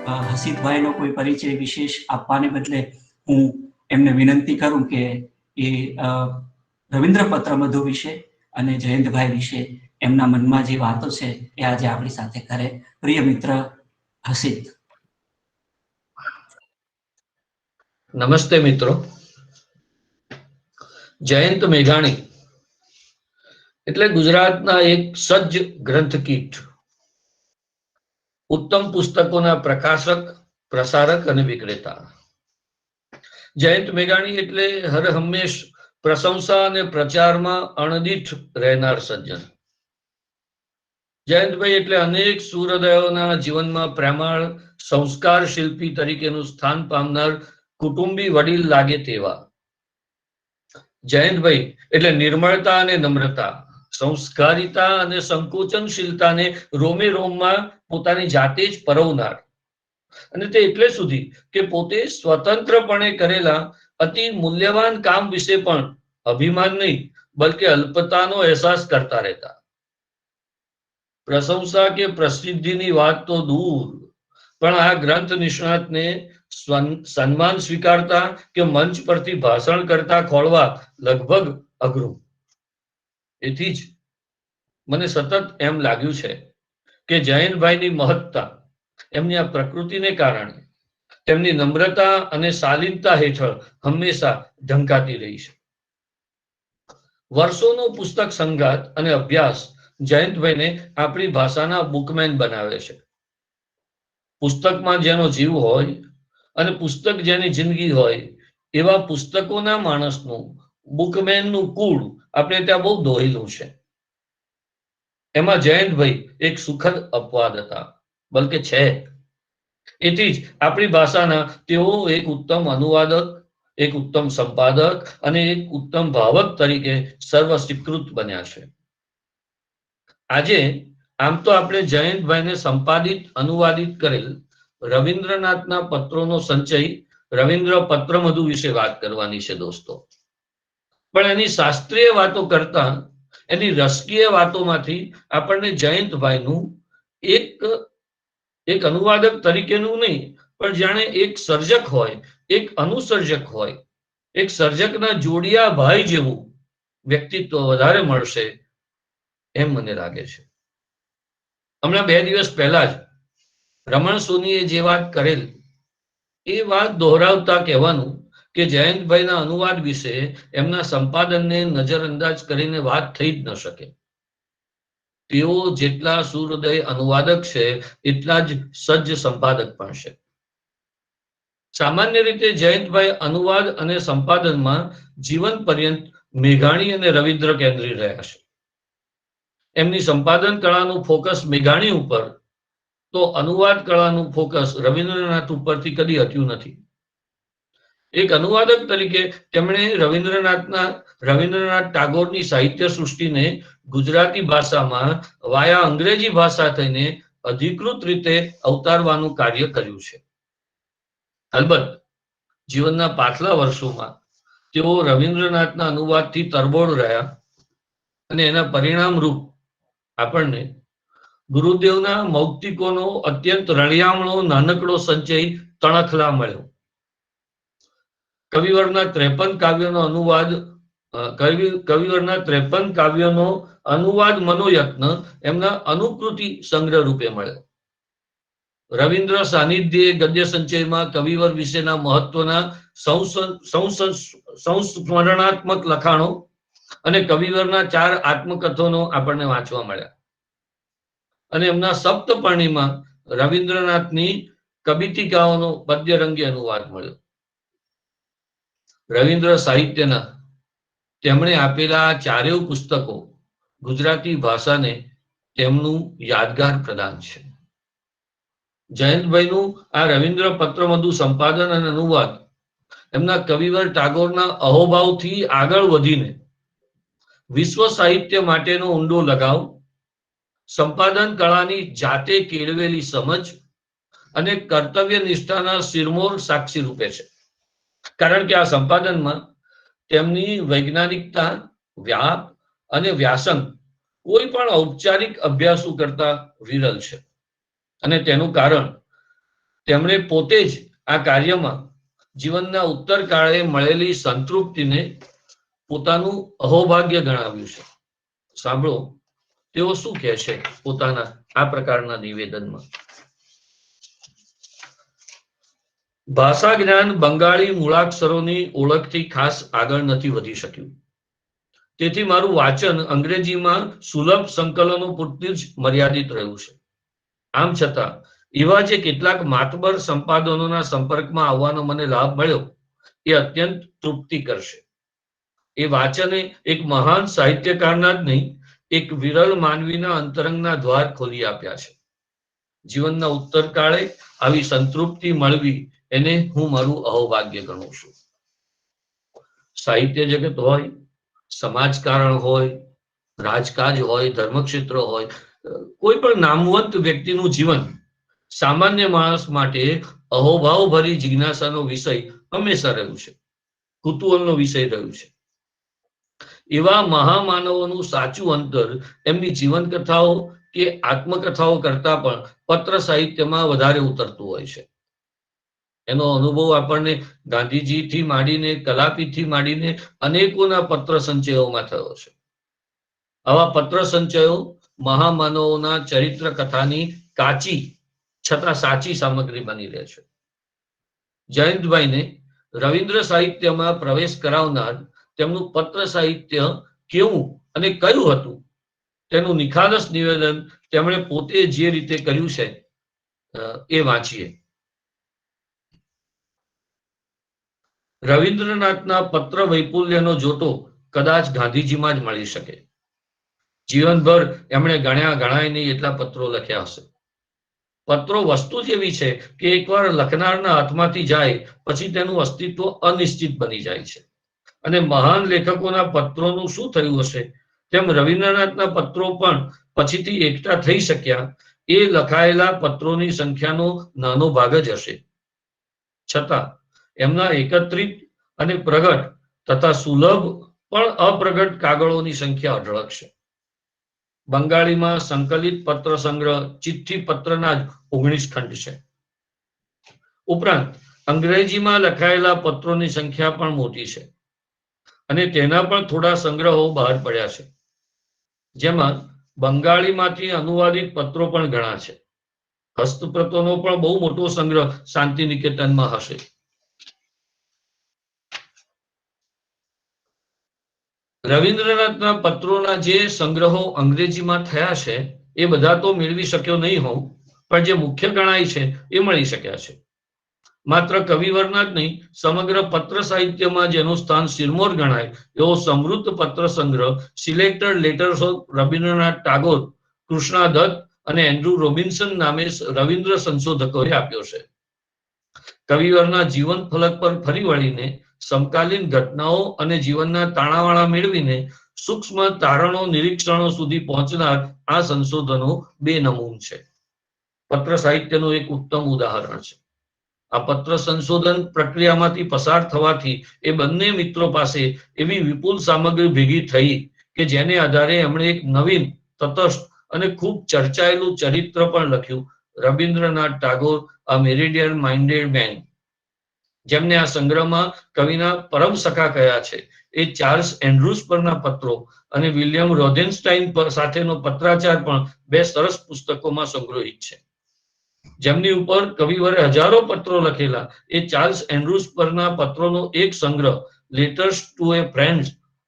હસીતભાઈનો કોઈ પરિચય વિશેષ આપવાને બદલે હું એમને વિનંતી કરું કે એ રવિન્દ્ર પત્રમધુ વિશે અને જયંતભાઈ વિશે એમના મનમાં જે વાતો છે એ આજે આપણી સાથે કરે. પ્રિય મિત્ર હસીત. નમસ્તે મિત્રો. જયંત મેઘાણી એટલે ગુજરાતના એક સજ્જ ગ્રંથકીટ, ઉત્તમ પુસ્તકોના પ્રકાશક, પ્રસારક અને વિક્રેતા. જયંત મેઘાણી એટલે હર હંમેશ પ્રશંસા અને પ્રચારમાં અણદીઠ રહેનાર સજ્જન. જયંતભાઈ એટલે અનેક સૂર્યોદયોના જીવનમાં પ્રેમાળ સંસ્કાર શિલ્પી તરીકેનું સ્થાન પામનાર કુટુંબી વડીલ લાગે તેવા. જયંતભાઈ એટલે નિર્મળતા અને નમ્રતા, સંસ્કારિતા અને સંકોચનશીલતાને રોમે રોમમાં પોતાની જાતે જ પરવનાર, અને તે એટલે સુધી કે પોતે સ્વતંત્રપણે કરેલા અતિ મૂલ્યવાન કામ વિશે પણ અભિમાન નહીં બલકે અલ્પતાનો અહેસાસ કરતા રહેતા. પ્રશંસા કે પ્રસિદ્ધિની વાત તો દૂર, પણ આ ગ્રંથ નિષ્ણાતને સન્માન સ્વીકારતા કે મંચ પરથી ભાષણ કરતા ખોળવા લગભગ અઘરું. એથી જ મને સતત એમ લાગ્યું છે કે જયંતભાઈની મહત્તા એમની આ પ્રકૃતિને કારણે, તેમની નમ્રતા અને શાલીનતા હેઠળ હંમેશા ઢંકાતી રહી છે. વર્ષોનો પુસ્તક સંગાત અને અભ્યાસ જયંતભાઈને આપણી ભાષાના બુકમેન બનાવે છે. પુસ્તકમાં જેનો જીવ હોય અને પુસ્તક જેની જિંદગી હોય એવા પુસ્તકોના માણસનું બુકમેનનું કુળ આપણે ત્યાં બહુ દોહેલું છે. એમાં જયંતભાઈ એક સુખદ અપવાદ હતા, બલકે છે. એથી જ આપણી ભાષાના તેઓ એક ઉત્તમ અનુવાદક, એક ઉત્તમ સંપાદક અને એક ઉત્તમ ભાવક તરીકે સર્વ સ્વીકૃત બન્યા છે. આજે આમ તો આપણે જયંતભાઈને સંપાદિત અનુવાદિત કરેલ રવિન્દ્રનાથના પત્રોનો સંચય રવિન્દ્ર પત્રમધુ વિશે વાત કરવાની છે દોસ્તો. પણ એની શાસ્ત્રીય વાતો કરતા એની રસકીય વાતોમાંથી આપણને જયંતભાઈનું એક અનુવાદક તરીકેનું નહીં, પણ જાણે એક સર્જક હોય, એક અનુસર્જક હોય, એક સર્જકના જોડિયા ભાઈ જેવું વ્યક્તિત્વ વધારે મળશે એમ મને લાગે છે. હમણાં 2 દિવસ પહેલા જ રમણ સોનીએ જે વાત કરેલ એ વાત દોહરાવતા કહેવાનું કે જયંતભાઈના અનુવાદ વિશે એમના સંપાદનને નજરઅંદાજ કરીને વાત થઈ જ ન શકે. તેઓ જેટલા સૂર્યોદય અનુવાદક છે એટલા જ સજ્જ સંપાદક પણ છે. સામાન્ય રીતે જયંતભાઈ અનુવાદ અને સંપાદનમાં જીવન પર્યંત મેઘાણી અને રવિન્દ્ર કેન્દ્રી રહ્યા છે. એમની સંપાદન કળાનું ફોકસ મેઘાણી ઉપર, તો અનુવાદ કળાનું ફોકસ રવિન્દ્રનાથ ઉપરથી કદી હટ્યું નથી. એક અનુવાદક તરીકે તેમણે રવિન્દ્રનાથ ટાગોરની સાહિત્ય સૃષ્ટિને ગુજરાતી ભાષામાં વાયા અંગ્રેજી ભાષા થઈને અધિકૃત રીતે અવતારવાનું કાર્ય કર્યું છે. અલબત્ત જીવનના પાછલા વર્ષોમાં તેઓ રવિન્દ્રનાથના અનુવાદથી તરબોળ રહ્યા અને એના પરિણામ રૂપ આપણને ગુરુદેવના મૌક્તિકોનો અત્યંત રળિયામણો નાનકડો સંચય તણખલા મળ્યો. કવિવરના 53 કાવ્યોનો અનુવાદ, કવિવરના 53 કાવ્યોનો અનુવાદ મનોયત્ન એમના અનુકૃતિ સંગ્રહ રૂપે મળ્યો. રવિન્દ્ર સાનિધ્યે ગદ્ય સંચયમાં કવિવર વિશેના મહત્વના સંસ્મરણાત્મક લખાણો અને કવિવરના 4 આત્મકથનો આપણને વાંચવા મળ્યા. અને એમના સપ્તપર્ણીમાં રવિન્દ્રનાથની કબિતિકાઓનો પદ્યરંગી અનુવાદ મળ્યો. રવિન્દ્ર સાહિત્યના તેમણે આપેલા 4 પુસ્તકો ગુજરાતી ભાષાને તેમનું યાદગાર પ્રદાન છે. જયંતભાઈનું આ રવિન્દ્ર પત્રમધુ સંપાદન અને અનુવાદ એમના કવિવર ટાગોરના અહોભાવથી આગળ વધીને વિશ્વ સાહિત્ય માટેનો ઊંડો લગાવ, સંપાદન કળાની જાતે કેળવેલી સમજ અને કર્તવ્ય નિષ્ઠાના શિરમોર સાક્ષી રૂપે છે. કારણ કે આ સંપાદનમાં તેમની વૈજ્ઞાનિકતા, વ્યાપ અને વ્યાસંગ કોઈ પણ ઔપચારિક અભ્યાસો કરતા વિરલ છે. અને તેનું કારણ તેમણે પોતે જ આ કાર્યમાં જીવનના ઉત્તરકાળે મળેલી સંતૃપ્તિને પોતાનું અહોભાગ્ય ગણાવ્યું છે. સાંભળો તેઓ શું કહે છે પોતાના આ પ્રકારના નિવેદનમાં. ભાષા જ્ઞાન બંગાળી મૂળાક્ષરોની ઓળખથી ખાસ આગળ નથી વધી શક્યું. તેથી મારું વાંચન અંગ્રેજીમાં સુલભ સંકલનો પૂરતું જ મર્યાદિત રહ્યું છે. આમ છતાં એવા જે કેટલાક માતબર સંપાદનોના સંપર્કમાં આવવાનો મને લાભ મળ્યો એ અત્યંત તૃપ્તિ કરશે. એ વાંચને એક મહાન સાહિત્યકારના જ નહીં, એક વિરલ માનવીના અંતરંગના દ્વાર ખોલી આપ્યા છે. જીવનના ઉત્તરકાળે આવી સંતૃપ્તિ મળવી એને હું મારું અહોભાગ્ય ગણું છું. સાહિત્ય જગત હોય, સમાજકારણ હોય, રાજકાજ હોય, ધર્મક્ષેત્ર હોય, કોઈ પણ નામવંત વ્યક્તિનું જીવન સામાન્ય માણસ માટે અહોભાવ ભરી જિજ્ઞાસાનો વિષય હંમેશા રહ્યું છે, કુતૂહલનો વિષય રહ્યું છે. એવા મહામાનવોનું સાચું અંતર એમની જીવન કથાઓ કે આત્મકથાઓ કરતા પણ પત્ર સાહિત્યમાં વધારે ઉતરતું હોય છે. એનો અનુભવ આપણને ગાંધીજીથી માંડીને કલાપીથી માંડીને અનેકોના પત્ર સંચયોમાં થયો છે. આવા પત્ર સંચયો મહામાનવોના ચરિત્ર કથાની કાચી છતાં સાચી સામગ્રી બની રહે છે. જયંતભાઈને રવિન્દ્ર સાહિત્યમાં પ્રવેશ કરાવનાર તેમનું પત્ર સાહિત્ય કેવું અને કયું હતું તેનું નિખાલસ નિવેદન તેમણે પોતે જે રીતે કર્યું છે એ વાંચીએ. રવિન્દ્રનાથના પત્ર વૈપુલ્યનો જોતો કદાચ ગાંધીજીમાં જ મળી શકે. જીવનભર એમણે ગણાય નહીં એટલા પત્રો લખ્યા હશે. પત્રો વસ્તુ જ એવી છે કે એકવાર લખનારના હાથમાંથી જાય પછી તેનું અસ્તિત્વ અનિશ્ચિત બની જાય છે. અને મહાન લેખકોના પત્રોનું શું થયું હશે તેમ રવિન્દ્રનાથના પત્રો પણ પછીથી એકઠા થઈ શક્યા એ લખાયેલા પત્રોની સંખ્યાનો નાનો ભાગ જ હશે. છતાં એમના એકત્રિત અને પ્રગટ તથા સુલભ પણ અપ્રગટ કાગળોની સંખ્યા અઢળક છે. બંગાળીમાં સંકલિત પત્ર સંગ્રહ ચિઠ્ઠી પત્રના જ 19 ખંડ છે. ઉપરાંત અંગ્રેજીમાં લખાયેલા પત્રોની સંખ્યા પણ મોટી છે અને તેના પણ થોડા સંગ્રહો બહાર પડ્યા છે, જેમાં બંગાળીમાંથી અનુવાદિત પત્રો પણ ઘણા છે. હસ્તપ્રતોનો પણ બહુ મોટો સંગ્રહ શાંતિ નિકેતનમાં હશે. રવિન્દ્રનાથના પત્રોના જે સંગ્રહો અંગ્રેજીમાં થયા છે એ બધા તો મેળવી શક્યો નહીં હોઉં, પણ જે મુખ્ય ગણાય છે એ મળી શક્યા છે. માત્ર કવિવરના જ નહીં, સમગ્ર પત્ર સાહિત્યમાં જેનું સ્થાન શિરમોર ગણાય એવો સમૃદ્ધ પત્ર સંગ્રહ selected letters of Rabindranath Tagore, Krishna Dutta અને એન્ડ્રુ રોબિન્સન નામે રવિન્દ્ર સંશોધકોએ આપ્યો છે. કવિવરના જીવન ફલક પર ફરી વળીને સમકાલીન ઘટનાઓ અને જીવનના તાણાવાણા મેળવીને સૂક્ષ્મ તારણો નિરીક્ષણો સુધી પહોંચનાર આ સંશોધનો બેનમૂન છે. પત્ર સાહિત્યનું એક ઉત્તમ ઉદાહરણ છે. આ પત્ર સંશોધન પ્રક્રિયામાંથી પસાર થવાથી એ બંને મિત્રો પાસે એવી વિપુલ સામગ્રી ભેગી થઈ કે જેને આધારે એમણે એક નવીન, તટસ્થ અને ખૂબ ચર્ચાયેલું ચરિત્ર પણ લખ્યું, રવિન્દ્રનાથ ટાગોર, અ મેરિડિયન માઇન્ડેડ મેન. જેમને આ સંગ્રહમાં કવિના પરમ સખા કયા છે એ ચાર્લ્સ એન્ડ્રુસ પરના પત્રો અને વિલિયમ રોધેનસ્ટાઇન સાથેનો પત્રાચાર પણ બે સરસ પુસ્તકોમાં સંગ્રહિત છે. જેમની ઉપર કવિવરે હજારો પત્રો લખેલા એ ચાર્લ્સ એન્ડ્રુસ પરના પત્રોનો એક સંગ્રહ લેટર્સ ટુ એ ફ્રેન્ડ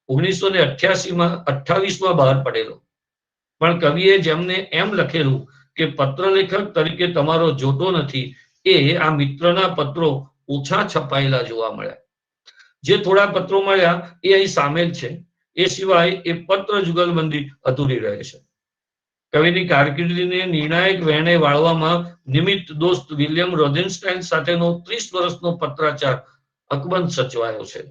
1988માં બહાર પડેલો. પણ કવિએ જેમને એમ લખેલું કે પત્રલેખક તરીકે તમારો જોતો નથી, એ આ મિત્રના પત્રો ઓછા છપાયેલા જોવા મળ્યા. જે થોડા પત્રો મળ્યા એ અહીં સામેલ છે. એ સિવાય એ પત્ર જુગલબંધી અધૂરી રહે છે. કવિની કારકિર્દીને નિર્ણાયક વેણે વાળવામાં નિમિત્ત દોસ્ત વિલિયમ રોધેનસ્ટાઇન સાથેનો 30 વર્ષનો પત્રાચાર અકબંધ સચવાયો છે.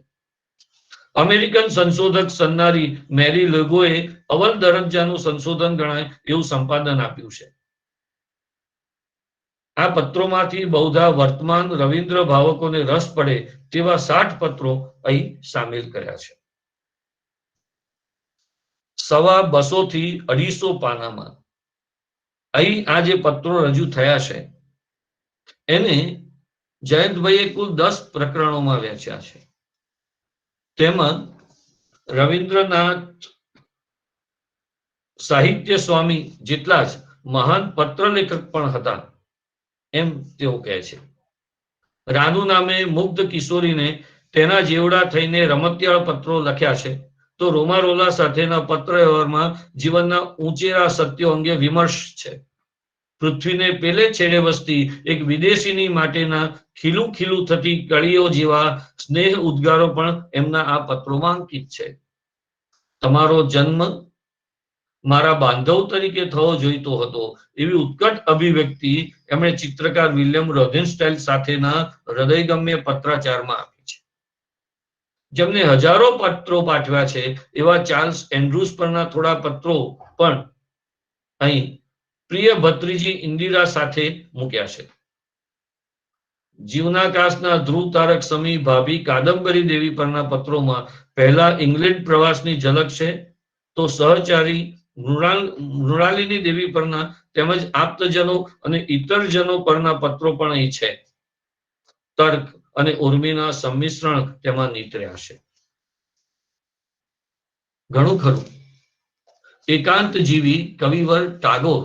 અમેરિકન સંશોધક સન્નારી મેરી લેગોએ અવ્વલ દરજ્જાનું સંશોધન ગણાય એવું સંપાદન આપ્યું છે. આ પત્રોમાંથી બહુધા વર્તમાન રવિન્દ્ર ભાવકોને રસ પડે તેવા 60 પત્રો અહીં સામેલ કર્યા છે. 250 થી 250 પાનામાં અહીં આ જે પત્રો રજૂ થયા છે એને જયંતભાઈએ કુલ 10 પ્રકરણોમાં વહેંચ્યા છે. તેમાં રવિન્દ્રનાથ સાહિત્ય સ્વામી જેટલા જ મહાન પત્રલેખક પણ હતા એમ તેઓ કહે છે. રાનુ નામે મુગ્ધ કિશોરીને તેના જેવડા થઈને રમતિયાળ પત્રો લખ્યા છે, તો રોમારોલા સાથેના પત્ર વ્યવહારમાં જીવનના ઊંચેરા સત્યો અંગે વિમર્શ છે. પૃથ્વીને પેલે છેડે વસતી એક વિદેશીની માટેના ખીલું ખીલું થતી કળીઓ જેવા સ્નેહ ઉદ્ગારો પણ એમના આ પત્રોમાં અંકિત છે. તમારો જન્મ મારા બાંધવ તરીકે થવો જોઈતો હતો એવી ઉત્કટ અભિવ્યક્તિ એમણે ચિત્રકાર વિલિયમ રોધેનસ્ટાઇન સાથેના હૃદયગમ્ય પત્રાચારમાં આપી છે. જેમને હજારો પત્રો પાઠવ્યા છે એવા ચાર્લ્સ એન્ડ્રુસ પરના થોડા પત્રો પણ અહીં પ્રિય ભત્રીજી ઇન્દિરા સાથે મૂક્યા છે. જીવનાકાશના ધ્રુવ તારક સમી ભાભી કાદંબરી દેવી પરના પત્રોમાં પહેલા ઇંગ્લેન્ડ પ્રવાસની ઝલક છે, તો સહચારી મૃણાલિની દેવી પરના તેમજ આપ્તજનો અને ઇતરજનો પરના પત્રો પણ અહીં છે. તર્ક અને ઉર્મિના સંમિશ્રણ તેમાં નીતર્યા છે. ઘણું ખરું એકાંત જીવી કવિવર ટાગોર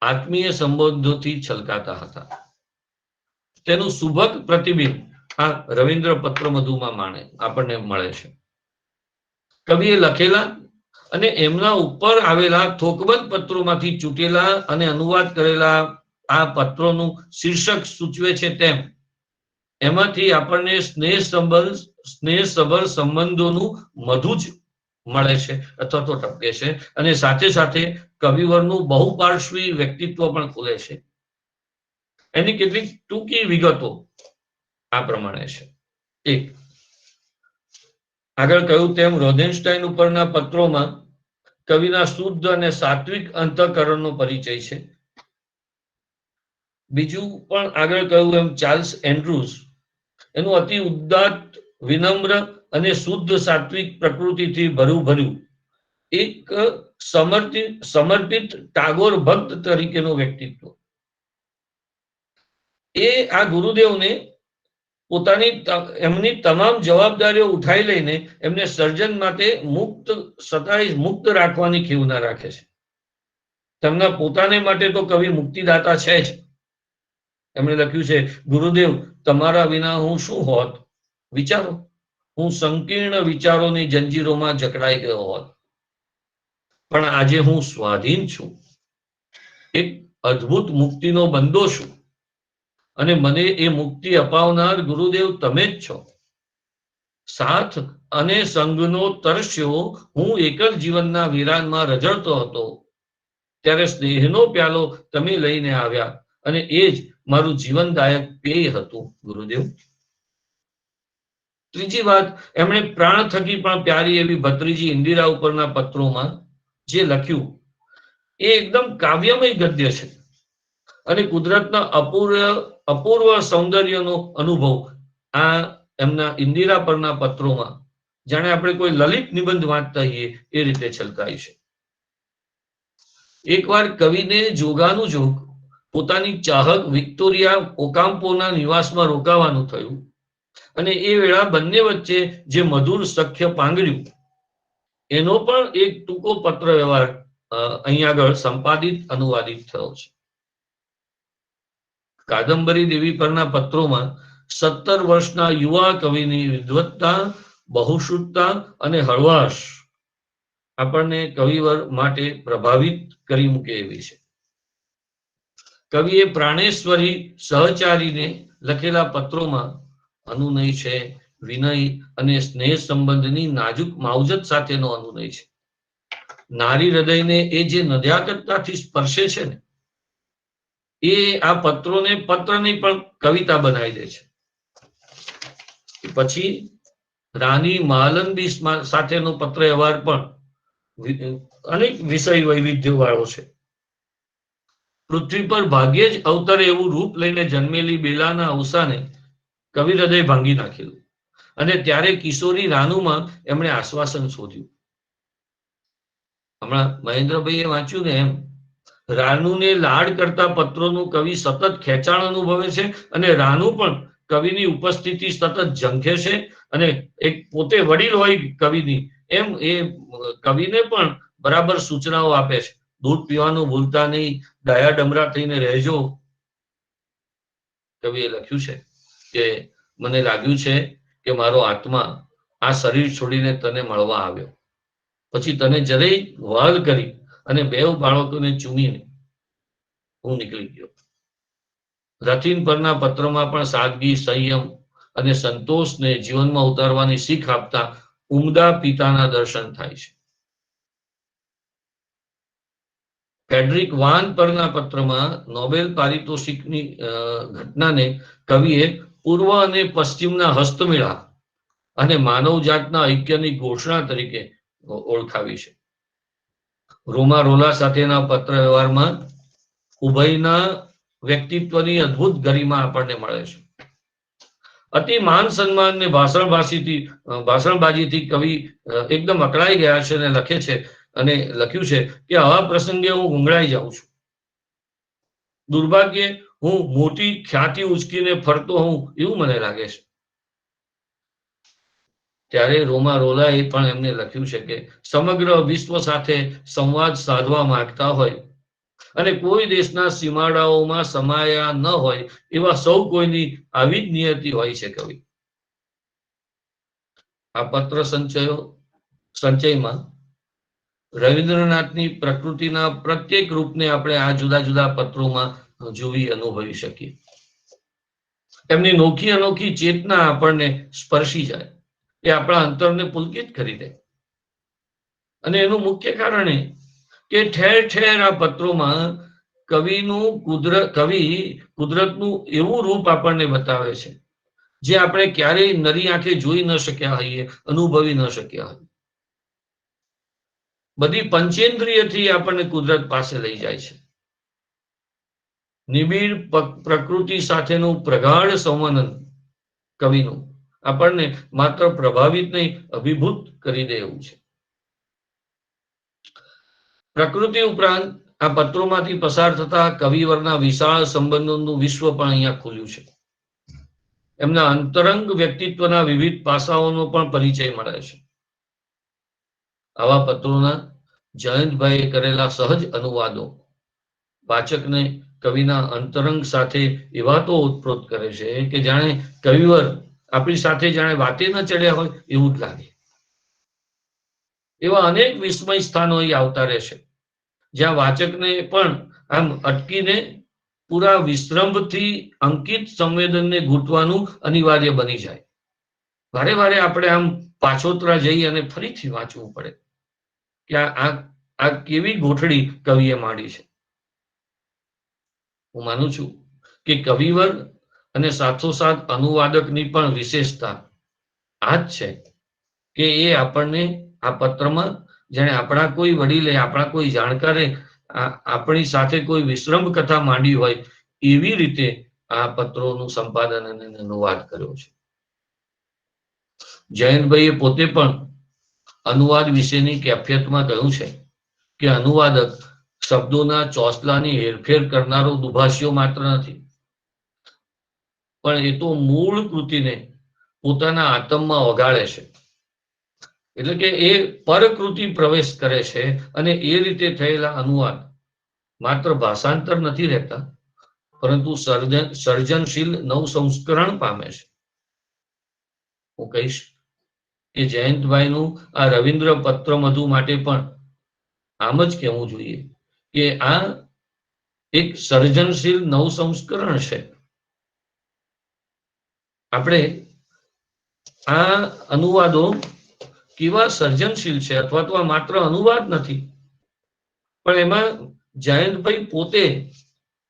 આત્મીય સંબંધોથી છલકાતા હતા. તેનું સુભગ પ્રતિબિંબ આ રવિન્દ્ર પત્ર મધુમાં આપણને મળે છે. કવિએ લખેલા અને એમના ઉપર આવેલા થોકબંધ પત્રોમાંથી ચૂંટેલા અને અનુવાદ કરેલા આ પત્રોનું શીર્ષક સૂચવે છે તેમ એમાંથી આપણને સ્નેહસભર સંબંધોનું મધુ જ મળે છે અથવા તો ટપકે છે, અને સાથે સાથે કવિવરનું બહુપાર્શ્વી વ્યક્તિત્વ પણ ખુલે છે. એની કેટલીક ટૂંકી વિગતો આ પ્રમાણે છે. એક, આગળ કહ્યું તેમ રોધેનસ્ટાઇન ઉપરના પત્રોમાં કવિના શુદ્ધ અને સાત્વિક અંતઃકરણનો પરિચય છે. બીજું પણ આગળ કહ્યું એમ ચાર્લ્સ એન્ડ્રુસ એનું અતિ ઉદાત્ત, વિનમ્ર અને શુદ્ધ સાત્વિક પ્રકૃતિથી ભર્યું એક સમર્પિત ટાગોર ભક્ત તરીકેનું વ્યક્તિત્વ. એ આ ગુરુદેવને પોતાની એમની તમામ જવાબદારીઓ ઉઠાઈ લઈને એમને સર્જન માટે મુક્ત રાખવાની ખેવના રાખે છે. તેમના પોતાને માટે તો કવિ મુક્તિદાતા છે જ. એમણે લખ્યું છે, ગુરુદેવ તમારા વિના હું શું હોત? વિચારો, હું સંકીર્ણ વિચારોની જંજીરોમાં જકડાઈ ગયો હોત. પણ આજે હું સ્વાધીન છું, એક અદ્ભુત મુક્તિનો બંદો છું, અને મને એ મુક્તિ અપાવનાર ગુરુદેવ તમે જ છો. સાથ અને સંગનો તરસ્યો હું એકલ જીવનના વિરાનમાં રઝળતો હતો, ત્યારે સ્નેહનો પ્યાલો તમે લઈને આવ્યા, અને એ જ મારું જીવનદાયક પેય હતું ગુરુદેવ. ત્રીજી વાત, એમણે પ્રાણ થકી પણ પ્યારી એવી ભત્રીજી ઇન્દિરા ઉપરના પત્રોમાં જે લખ્યું એ એકદમ કાવ્યમય ગદ્ય છે, અને કુદરતના અપૂર્વ સૌંદર્યનો અનુભવ આ એમના ઇન્દિરા પરના પત્રોમાં જાણે આપણે કોઈ લલિત નિબંધ વાંચતા હોઈએ એ રીતે છલકાય છે. એકવાર કવિને જોગાનું જોગ પોતાની ચાહક વિક્ટોરિયા ઓકામ્પોના નિવાસમાં રોકાવાનું થયું, અને એ વેળા બંને વચ્ચે જે મધુર સખ્ય પાંગર્યું એનો પણ એક ટૂંકો પત્ર વ્યવહાર અહીં આગળ સંપાદિત અનુવાદિત થયો છે. કાદંબરી દેવી પરના પત્રોમાં 17 વર્ષના યુવા કવિની વિદ્વત્તા, બહુશ્રુતતા અને હળવાશ આપણને કવિવર માટે પ્રભાવિત કરી મૂકે એવી છે. કવિએ પ્રાણેશ્વરી સહચારીને લખેલા પત્રોમાં અનુનય છે, વિનય અને સ્નેહ સંબંધની નાજુક માવજત સાથેનો અનુનય છે. નારી હૃદયને એ જે નદ્યાકતતાથી સ્પર્શે છે ને, એ આ પત્રોને પત્રની પણ કવિતા બનાવી દે છે. પછી રાની મહાલનબી સાથેનો પત્ર વ્યવહાર પણ અનેક વિષય વૈવિધ્ય વાળો છે. પૃથ્વી પર ભાગ્યે જ અવતરે એવું રૂપ લઈને જન્મેલી બેલાના અવસાને કવિ હૃદય ભાંગી નાખેલું, અને ત્યારે કિશોરી રાનુમાં એમણે આશ્વાસન શોધ્યું. હમણાં મહેન્દ્રભાઈએ વાંચ્યું ને એમ, રાનુને લાડ કરતા પત્રોનું કવિ સતત ખેંચાણ અનુભવે છે અને રાનુ પણ કવિની ઉપસ્થિતિ સતત ઝંખે છે અને એક પોતે વડીલ હોય કવિની એમ એ કવિને પણ બરાબર સૂચનાઓ આપે છે. દૂધ પીવાનું ભૂલતા નહીં, ડાયા ડમરા થઈને રહેજો. કવિએ લખ્યું છે કે મને લાગ્યું છે કે મારો આત્મા આ શરીર છોડીને તને મળવા આવ્યો, પછી તને જરાય વહાલ કરી અને બેવ બાળકોને ચૂમીને હું નીકળી ગયો. રથીન પરના પત્રમાં પણ સાદગી, સંયમ અને સંતોષને જીવનમાં ઉતારવાની શીખ આપતા ઉમદા પિતાના દર્શન થાય છે. ફેડરિક વાન પરના પત્રમાં નોબેલ પારિતોષિકની ઘટનાને કવિએ પૂર્વ અને પશ્ચિમના હસ્તમેળા અને માનવજાતના ઐક્યની ઘોષણા તરીકે ઓળખાવી છે. રોમા રોલા સાથેના પત્ર વ્યવહારમાં ઉભયના વ્યક્તિત્વની અદ્ભુત ગરિમા આપણને મળે છે. અતિ માન સન્માન ને ભાષણબાજીથી કવિ એકદમ અકળાઈ ગયા છે અને લખે છે અને લખ્યું છે કે આવા પ્રસંગે હું ગુંગળાઈ જાઉં છું. દુર્ભાગ્યે હું મોટી ખ્યાતિ ઉચકીને ફરતો હોઉં એવું મને લાગે છે. ત્યારે રોમા રોલાએ પણ એમને લખ્યું છે કે સમગ્ર વિશ્વ સાથે સંવાદ સાધવા માંગતા હોય અને કોઈ દેશના સીમાડાઓમાં સમાયા ન હોય એવા સૌ કોઈની આવી જ નિયતિ હોય છે કવિ. આ પત્ર સંચયમાં રવિન્દ્રનાથની પ્રકૃતિના પ્રત્યેક રૂપને આપણે આ જુદા જુદા પત્રોમાં જોઈ અનુભવી શકીએ. એમની નોખી અનોખી ચેતના આપણને સ્પર્શી જાય, એ આપણા અંતરને પુલકિત કરી દે. અને એનું મુખ્ય કારણ એ કે ઠેર ઠેર આ પત્રોમાં કવિ કુદરતનું એવું રૂપ આપણને બતાવે છે જે આપણે ક્યારેય નરી આંખે જોઈ ન શક્યા હોઈએ, અનુભવી ન શક્યા હોઈએ. બધી પંચેન્દ્રિયથી આપણને કુદરત પાસે લઈ જાય છે. નિબિડ પ્રકૃતિ સાથેનું પ્રગાઢ સંવનન કવિનું આપણને માત્ર પ્રભાવિત નહીં, અભિભૂત કરી દે એવું છે. પ્રકૃતિ ઉપરાંત આ પત્રોમાંથી પસાર થતા કવિવરના વિશાળ સંબંધોનું વિશ્વ પણ અહીંયા ખુલ્યું છે. એમના અંતરંગ વ્યક્તિત્વના વિવિધ પાસાઓનો પણ પરિચય મળે છે. આવા પત્રોના જયંતભાઈએ કરેલા સહજ અનુવાદો વાચકને કવિના અંતરંગ સાથે એવા તો ઓતપ્રોત કરે છે કે જાણે કવિવર આપણી સાથે જાણે વાતે ન ચડ્યા હોય એવું જ લાગે. એવા અનેક વિસ્મય સ્થાનો અહીં આવતા રહે છે જ્યાં વાચકને પણ આમ અટકીને પૂરા વિશ્રંભથી અંકિત સંવેદનને ઘૂંટવાનું અનિવાર્ય બની જાય. વારે વારે આપણે આમ પાછોતરા જઈ અને ફરીથી વાંચવું પડે કે આ કેવી ગોઠડી કવિએ માંડી છે. હું માનું છું કે કવિવર અને સાથોસાથ અનુવાદકની પણ વિશેષતા આ જ છે કે એ આપણને આ પત્રમાં જેને આપણા કોઈ વડીલે, આપણા કોઈ જાણકારે આપણી સાથે કોઈ વિશ્રંભ કથા માંડી હોય એવી રીતે આ પત્રોનું સંપાદન અને અનુવાદ કર્યો છે. જયંતભાઈએ પોતે પણ અનુવાદ વિશેની કેફિયતમાં કહ્યું છે કે અનુવાદક શબ્દોના ચોસલાની હેરફેર કરનારો દુભાષીઓ માત્ર નથી, પણ એ તો મૂળ કૃતિને પોતાના આત્મમાં ઓગાળે છે. એટલે કે એ પરકૃતિ પ્રવેશ કરે છે અને એ રીતે થયેલા અનુવાદ માત્ર ભાષાંતર નથી રહેતા, પરંતુ સર્જનશીલ નવ સંસ્કરણ પામે છે. હું કહીશ કે જયંતભાઈનું આ રવિન્દ્ર પત્ર મધુ માટે પણ આમ જ કહેવું જોઈએ કે આ એક સર્જનશીલ નવ સંસ્કરણ છે. આપણે આ અનુવાદો કેવા સર્જનશીલ છે, અથવા તો આ માત્ર અનુવાદ નથી, પણ એમાં જયંતભાઈ પોતે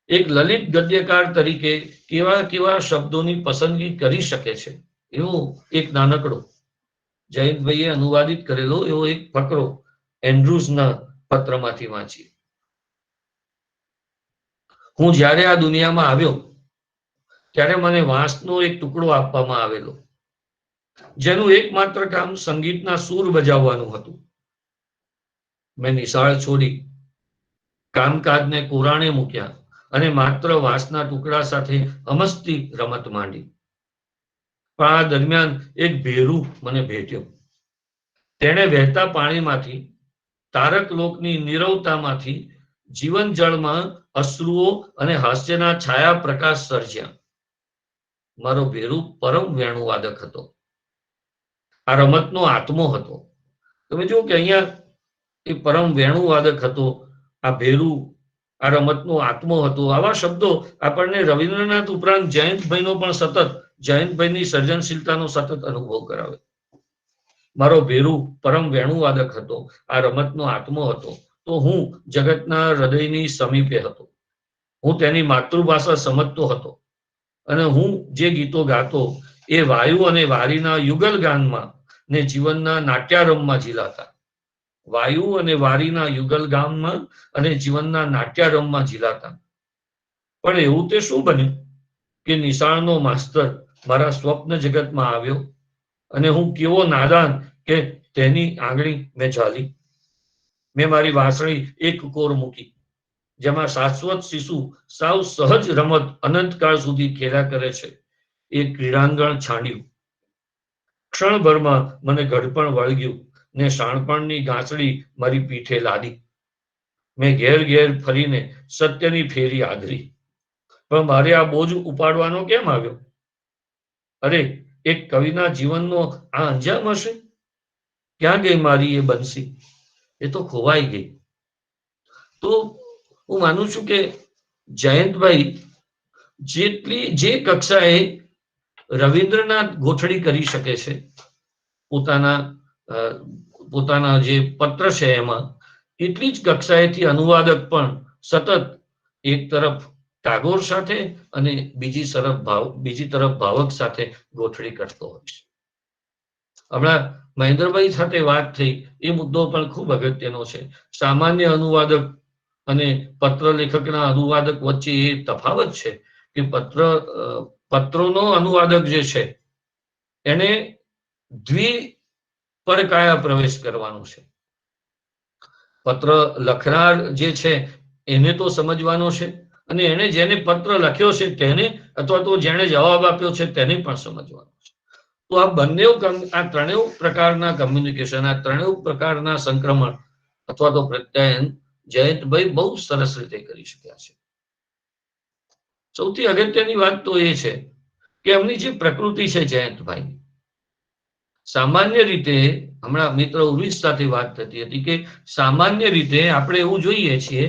એક લલિત ગદ્યકાર તરીકે કેવા કેવા શબ્દોની પસંદગી કરી શકે છે એવો એક નાનકડો જયંતભાઈએ અનુવાદિત કરેલો એવો એક ફકરો એન્ડ્રુઝના પત્રમાંથી વાંચીએ. હું જ્યારે આ દુનિયામાં આવ્યો ત્યારે મને વાંસનો એક ટુકડો આપવામાં આવેલો, જેનું એકમાત્ર કામ સંગીતના સૂર બજાવવાનું હતું. મેં નિશાળ છોડી કામકાજને કોરાણે મૂક્યા અને માત્ર વાંસના ટુકડા સાથે અમસ્તી રમત માંડી. પણ આ દરમિયાન એક ભેરું મને ભેટ્યો. તેણે વહેતા પાણીમાંથી, તારક લોકની નીરવતામાંથી જીવન જળમાં અશ્રુઓ અને હાસ્યના છાયા પ્રકાશ સર્જ્યા. મારો ભેરુ પરમ વેણુવાદક હતો. આ રમતનો આત્મો હતો. તમે જુઓ કે અહીંયા એ પરમ વેણુવાદક હતો, આ ભેરુ આ રમતનો આત્મો હતો. આવા શબ્દો આપણને રવિન્દ્રનાથ ઉપરાંત જયંતભાઈનો પણ સતત, જયંતભાઈની સર્જનશીલતાનો સતત અનુભવ કરાવે. મારો ભેરુ પરમ વેણુવાદક હતો, આ રમતનો આત્મો હતો. તો હું જગતના હૃદયની સમીપે હતો. હું તેની માતૃભાષા સમજતો હતો અને હું જે ગીતો ગાતો એ વાયુ અને વારીના યુગલ ગાનમાં ને જીવનના નાટ્યારંભમાં ઝીલાતા. વાયુ અને વારીના યુગલ ગામમાં અને જીવનના નાટ્યારંભમાં ઝીલાતા. પણ એવું તે શું બન્યું કે નિશાળનો માસ્તર મારા સ્વપ્ન જગતમાં આવ્યો અને હું કેવો નાદાન કે તેની આંગળી મેં ઝાલી. મેં મારી વાંસળી એક કોર મૂકી, જેમાં શાશ્વત શિશુ સાવ સહજ રમત અનંતકાળ સુધી ખેલા કરે છે, એ ક્રીડાંગણ છાંડ્યું. ક્ષણભરમાં મને ઘડપણ વળગ્યું ને શાણપણની ગાંસડી મારી પીઠે લાદી. મેં ઘેર ઘેર ફરીને સત્યની ફેરી આદરી. પણ મારે આ બોજ ઉપાડવાનો કેમ આવ્યો? અરે, એક કવિના જીવનનો આ અંજામ હશે? ક્યાં ગઈ મારી એ બંસી? એ તો ખોવાઈ ગઈ. તો હું માનું છું કે જયંતભાઈ જે કક્ષાએ રવિન્દ્રનાથ ગોઠડી કરી શકે છે પોતાના જે પત્ર છે એમાં, એટલી જ કક્ષાએથી અનુવાદક પણ સતત એક તરફ ટાગોર સાથે અને બીજી તરફ ભાવક સાથે ગોઠડી કરતો હોય છે. હમણાં મહેન્દ્રભાઈ સાથે વાત થઈ, એ મુદ્દો પણ ખૂબ અગત્યનો છે. સામાન્ય અનુવાદક અને પત્ર લેખકના અનુવાદક વચ્ચે એ તફાવત છે કે પત્રોનો અનુવાદક જે છે એને દ્વિપરકાયા પ્રવેશ કરવાનો છે. પત્ર લખનાર જે છે એને તો સમજવાનો છે અને એને જેને પત્ર લખ્યો છે તેને, અથવા તો જેણે જવાબ આપ્યો છે તેને પણ સમજવાનો છે. તો આ ત્રણેય પ્રકારના કમ્યુનિકેશન, આ ત્રણેય પ્રકારના સંક્રમણ અથવા તો પ્રત્યાયન જયંતભાઈ બહુ સરસ રીતે કરી શક્યા છે. સૌથી અગત્યની વાત તો એ છે કે એમની જે પ્રકૃતિ છે જયંતભાઈ, સામાન્ય રીતે, હમણાં મિત્ર ઉર્વિશ સાથે વાત થતી હતી કે સામાન્ય રીતે આપણે એવું જોઈએ છીએ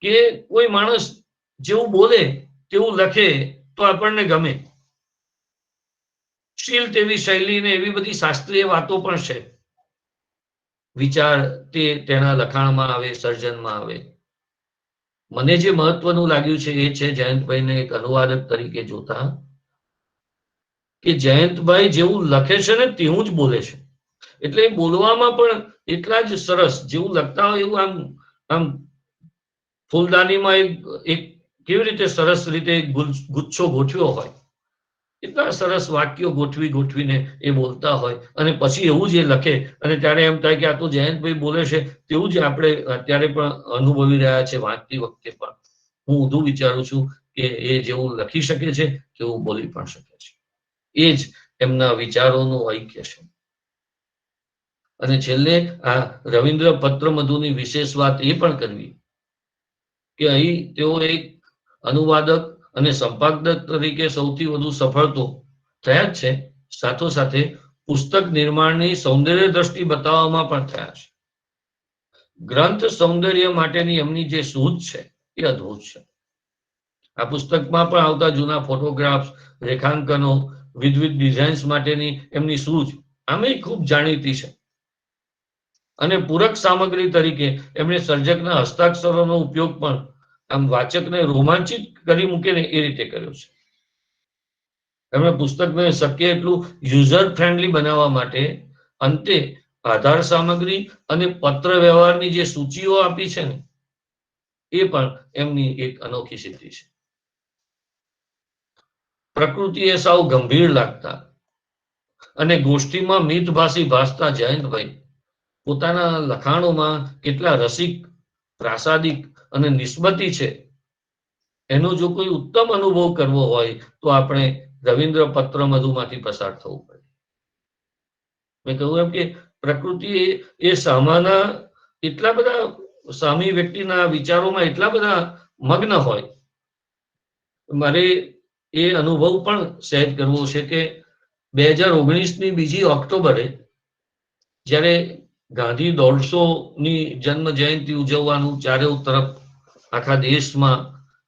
કે કોઈ માણસ જેવું બોલે તેવું લખે તો આપણને ગમે. શીલ તેવી શૈલી ને એવી બધી શાસ્ત્રીય વાતો પણ છે. વિચાર તેના લખાણમાં આવે, સર્જનમાં આવે. મને જે મહત્વનું લાગ્યું છે એ છે જયંતભાઈને એક અનુવાદક તરીકે જોતા કે જયંતભાઈ જેવું લખે છે ને તેવું જ બોલે છે. એટલે બોલવામાં પણ એટલા જ સરસ, જેવું લખતા હોય એવું આમ ફૂલદાનીમાં એક કેવી રીતે સરસ રીતે ગુચ્છો ગોઠવ્યો હોય, એટલા સરસ વાક્યો ગોઠવીને એ બોલતા હોય અને પછી એવું જ એ લખે અને ત્યારે એમ થાય કે આ તો જયંતભાઈ બોલે છે તેવું જ આપણે અત્યારે પણ અનુભવી રહ્યા છે. વાંચતી વખતે પણ હું ઊંધું વિચારું છું કે એ જેવું લખી શકે છે તેવું બોલી પણ શકે છે. એ જ એમના વિચારોનું ઐક્ય છે. અને છેલ્લે આ રવિન્દ્ર પત્ર મધુની વિશેષ વાત એ પણ કરવી કે અહીં તેઓ એક અનુવાદક અને સંપાદક તરીકે સૌથી વધુ સફળ તો થયા જ છે, સાથોસાથે પુસ્તક નિર્માણની સૌંદર્ય દ્રષ્ટિ બતાવવામાં પણ થયા છે. ગ્રંથ સૌંદર્ય માટેની એમની જે સૂઝ છે એ અદ્ભુત છે. આ પુસ્તકમાં પણ આવતા જૂના ફોટોગ્રાફ્સ, રેખાંકનો, વિવિધ ડિઝાઇન્સ માટેની એમની સૂઝ આમે ખૂબ જાણીતી છે. અને પૂરક સામગ્રી તરીકે એમણે સર્જકના હસ્તાક્ષરોનો ઉપયોગ પણ આમ વાચકને રોમાંચિત કરી મૂકે ને એ રીતે કર્યો છે. એમણે પુસ્તકને શક્ય એટલું યુઝર ફ્રેન્ડલી બનાવવા માટે અંતે આધાર સામગ્રી અને પત્ર વ્યવહારની જે સૂચિઓ આપી છે ને એ પણ એમની એક અનોખી સિદ્ધિ છે. પ્રકૃતિએ સાવ ગંભીર લાગતા અને ગોષ્ઠીમાં મિતભાષી ભાસતા જયંતભાઈ પોતાના લખાણોમાં કેટલા રસિક પ્રાસાદિક અને નિસ્બતી છે એનો જો કોઈ ઉત્તમ અનુભવ કરવો હોય તો આપણે રવિન્દ્ર પત્ર મધુમાંથી પસાર થવું પડે. મેં કહ્યું એમ કે પ્રકૃતિ એ સામાના એટલા બધા સામી વ્યક્તિના વિચારોમાં એટલા બધા મગ્ન હોય. મારે એ અનુભવ પણ સહેજ કરવો છે કે 2019ની 2 ઓક્ટોબરે જ્યારે ગાંધી 150ની જન્મ જયંતિ ઉજવવાનું ચારે તરફ આખા દેશમાં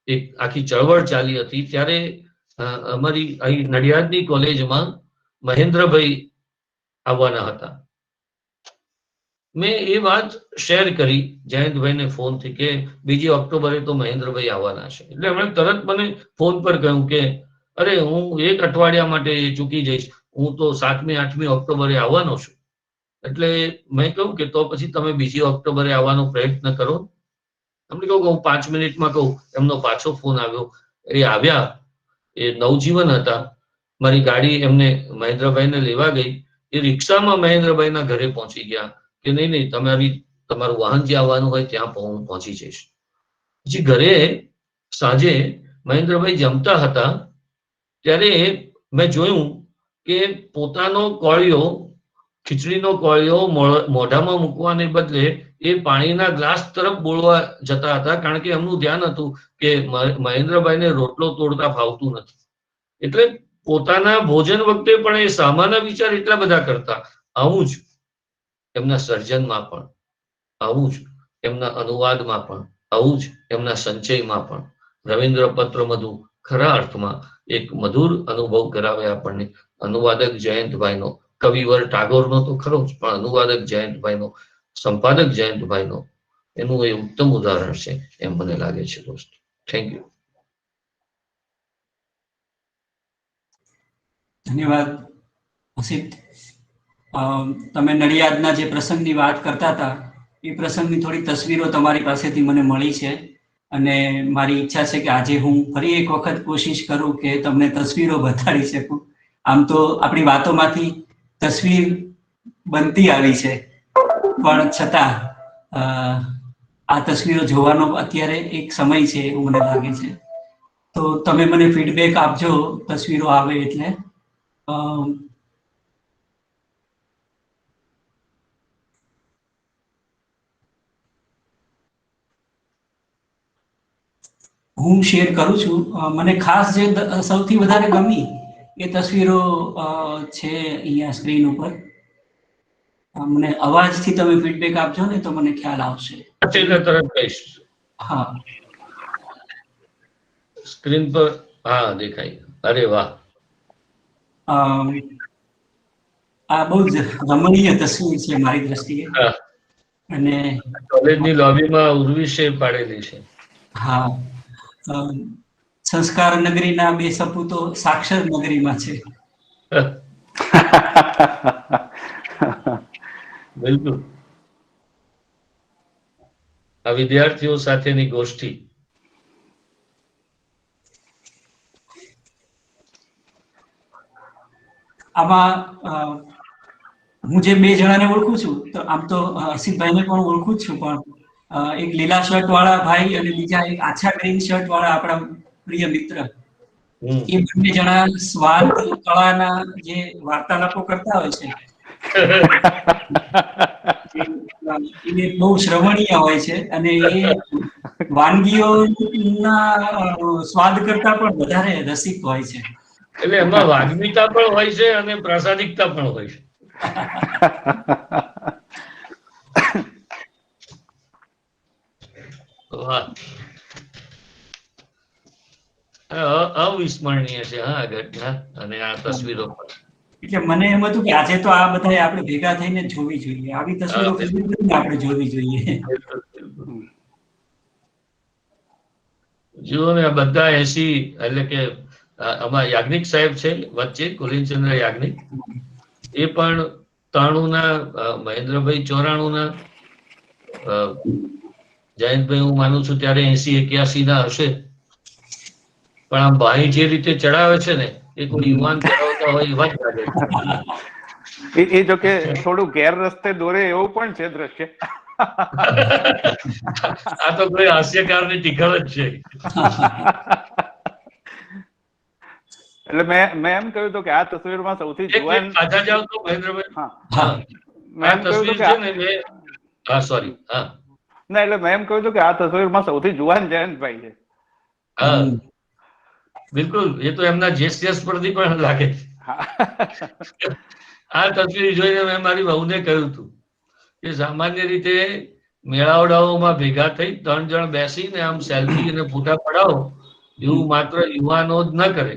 એક આખી ચળવળ ચાલી હતી, ત્યારે અમારી અહીં નડિયાદની કોલેજમાં મહેન્દ્રભાઈ આવવાના હતા. મેં એ વાત શેર કરી જયંતભાઈને ફોનથી કે 2 ઓક્ટોબરે તો મહેન્દ્રભાઈ આવવાના છે. એટલે એમણે તરત મને ફોન પર કહ્યું કે અરે હું 1 અઠવાડિયા માટે ચૂકી જઈશ, હું તો 7મી 8મી ઓક્ટોબરે આવવાનો છું. એટલે મેં કહ્યું કે તો પછી તમે 2 ઓક્ટોબરે આવવાનો પ્રયત્ન કરો. એમને કહું કે હું 5 મિનિટમાં કહું. એમનો પાછો ફોન આવ્યો. એ આવ્યા, એ નવજીવન હતા, મારી ગાડી એમને મહેન્દ્રભાઈને લેવા ગઈ. એ રિક્ષામાં મહેન્દ્રભાઈના ઘરે પહોંચી ગયા કે નહીં તમારું વાહન જ્યાં આવવાનું હોય ત્યાં હું પહોંચી જઈશ. પછી ઘરે સાંજે મહેન્દ્રભાઈ જમતા હતા ત્યારે મેં જોયું કે પોતાનો કોળિયો, ખીચડીનો કોળિયો મોઢામાં મૂકવાને બદલે એ પાણીના ગ્લાસ તરફ બોળવા જતા હતા, કારણ કે એમનું ધ્યાન હતું કે મહેન્દ્રભાઈને રોટલો તોડતા ફાવતું નથી. એટલે પોતાના ભોજન વખતે પણ એ સામાન્ય વિચાર એટલા બધા કરતા. આવું જ એમના સર્જનમાં પણ, આવું જ એમના અનુવાદમાં પણ, આવું જ એમના સંચયમાં પણ રવિન્દ્ર પત્ર મધુ ખરા અર્થમાં એક મધુર અનુભવ કરાવે આપણને. અનુવાદક જયંતભાઈનો, કવિવર ટાગોરનો તો ખરો જ, પણ અનુવાદક જયંતભાઈનો, સંપાદક જયંતભાઈનો, એનું એ ઉત્તમ ઉદાહરણ છે એમ મને લાગે છે દોસ્ત. Thank you. ધન્યવાદ હસીત. તમે નડિયાદના જે પ્રસંગની વાત કરતા હતા એ પ્રસંગની થોડી તસવીરો તમારી પાસેથી મને મળી છે, અને મારી ઈચ્છા છે કે આજે હું ફરી એક વખત કોશિશ કરું કે તમને તસવીરો બતાડી શકું. આમ તો આપણી વાતોમાંથી તસવીર બનતી આવી છે, પણ છતાં આ તસવીરો જોવાનો અત્યારે એક સમય છે એવું મને લાગે છે. તો તમે મને ફીડબેક આપજો તસવીરો આવે એટલે. હું શેર કરું છું. મને ખાસ જે સૌથી વધારે ગમી એ તસવીરો છે અહીંયા સ્ક્રીન ઉપર. મને અવાજથી તમે ફીડબેક આપજો ને તો મને ખ્યાલ આવશે. તરત કહીશ. હા, સ્ક્રીન પર હા દેખાય. અરે વાહ, આ બહુ જ રમણીય તસવીર છે મારી દ્રષ્ટિએ. અને કોલેજની લોબીમાં ઉર્વિશે પાડેલી છે. હા, સંસ્કાર નગરીના 2 સપૂતો સાક્ષર નગરીમાં છે. બિલકુલ. આ વિદ્યાર્થીઓ સાથેની ગોષ્ઠી. આમાં હું જે 2 જણાને ઓળખું છું, તો આમ તો હસીતભાઈને પણ ઓળખું જ છું, પણ એક લીલા શર્ટ વાળા ભાઈ અને બીજા એક આછા ગ્રીન શર્ટ વાળા આપણા પ્રિય મિત્ર, એ બંને જણા સ્વાદ કળાના જે વાર્તાલાપો કરતા હોય છે એ બહુ શ્રવણીય હોય છે, અને એ વાનગીઓના સ્વાદ કરતા પણ વધારે રસિક હોય છે. એટલે એમાં વાગ્મિતા પણ હોય છે અને પ્રાસાદિકતા પણ હોય છે. અવિસ્મરણીય છે હા ઘટના અને આ તસવીરો. એટલે મને એમ હતું કે આજે તો આ બધા આપણે ભેગા થઈને જોવી જોઈએ, આવી તસવીરો આપણે જોવી જોઈએ. જુઓ ને, આ બધા 80 એટલે કે આમાં યાજ્ઞિક સાહેબ છે વચ્ચે, કુલીનચંદ્ર યાજ્ઞિક, એ પણ 93ના, મહેન્દ્રભાઈ 94ના, જયંતભાઈ હું માનું છું ત્યારે 80-81ના હશે. પણ આમ ભાઈ જે રીતે ચડાવે છે ને એ કોઈ યુવાન ચડાવતા હોય એવા જ લાગે. એ જો કે થોડું ગેર રસ્તે દોરે એવું પણ છે દ્રશ્ય. આ તો કોઈ હાસ્યકારની ટીકલ જ છે. એટલે મેં એમ કહ્યું હતું કે આ તસવીરમાં સૌથી જુવાન પાછા જાવ તો મહેન્દ્રભાઈ, હા મેં આ એમ કહ્યું તસવીર હતું કે છે ને હા સોરી હા ના એટલે મેં એમ કહ્યું હતું કે આ તસવીરમાં સૌથી જુવાન જયંતભાઈ છે. હા બિલકુલ, એ તો એમના જેસ્ટિયસ પરથી પણ લાગે. આ તસવીર જોઈને મેં મારી વહુને કહ્યું હતું કે સામાન્ય રીતે મેળાવડાઓમાં ભેગા થઈ 3 જણ બેસીને આમ સેલ્ફી અને ફોટા પડાવો એવું માત્ર યુવાનો જ ન કરે.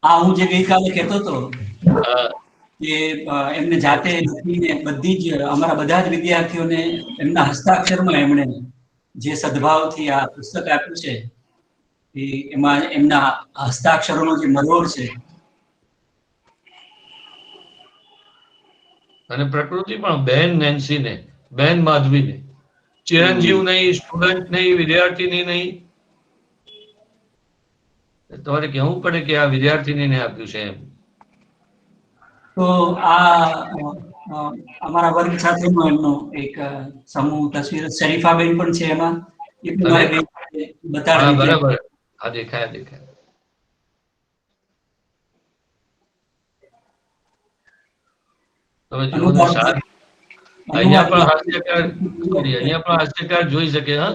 હું જે ગઈકાલે કહેતો હતો કે એમને જાતે લખીને બધી જ અમારા બધા જ વિદ્યાર્થીઓને એમના હસ્તાક્ષરમાં એમણે જે સદભાવથી આ પુસ્તક આપ્યું છે એમાં એમના હસ્તાક્ષરોનો જે મરોડ છે. અને પ્રકૃતિ પણ બેન નેન્સીને, બેન માધવીને, ચિરંજીવ નહીં, સ્ટુડન્ટ નહીં, વિદ્યાર્થીની નહીં. તમારે કહેવું પડે કે આ વિદ્યાર્થીનીને આપ્યું છે એમ. તો અમારા વર્ગ સાથેનો એમનો એક સમૂહ તસવીર શરીફાબેન પણ છે એમાં. એ પણ મારે બતાડવી. બરાબર, હા દેખાય. તમે જુઓ ને સાહેબ, અહીંયા પણ હાસ્યકાર જોઈ શકે. હા,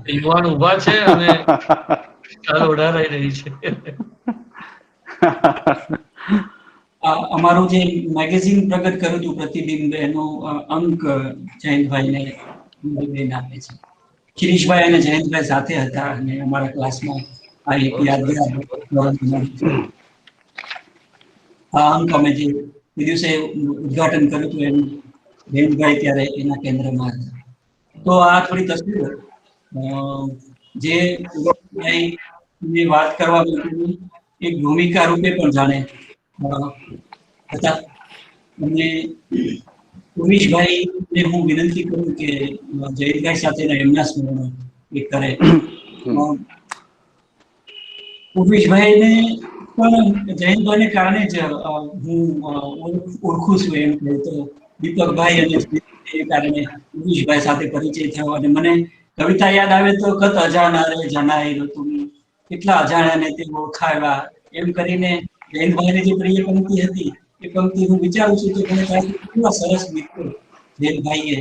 યુવાન ઉભા છે અને ઓઢારાઈ રહી છે. અમારું જે મેગેઝિન પ્રગટ કર્યું હતું પ્રતિબિંબ, એનો અંક જયંતભાઈને બેન આપે છે. શિરીષભાઈ અને જયંતભાઈ સાથે હતા અને અમારા ક્લાસમાં આ એક યાદગાર અંક અમે જે દિવસે ઉદઘાટન કર્યું હતું એનું જયંતભાઈ ત્યારે એના કેન્દ્રમાં હતા. તો આ થોડી તસવીર જે ની વાત કરવા માટેની એક ભૂમિકા રૂપે પણ જાણે હતા. અને ઉમેશભાઈને હું વિનંતી કરું કે જયંતભાઈ સાથેના એમના સ્મરણો એ કરે. ઉમેશભાઈને પણ જયંતભાઈને કારણે જ હું ઓળખું છું એમ કહે તો દીપકભાઈ અને કારણે ઉમેશભાઈ સાથે પરિચય થયો. અને મને કવિતા યાદ આવે તો કત અજાણા રે જણાયેલું તું, કેટલા અજાણ્યાને તે ઓળખાવ્યા, એમ કરીને જયંતભાઈને જે પ્રિય પંક્તિ હતી એ પંક્તિ હું વિચારું છું તો મને કેટલા સરસ મિત્રો જયંતભાઈએ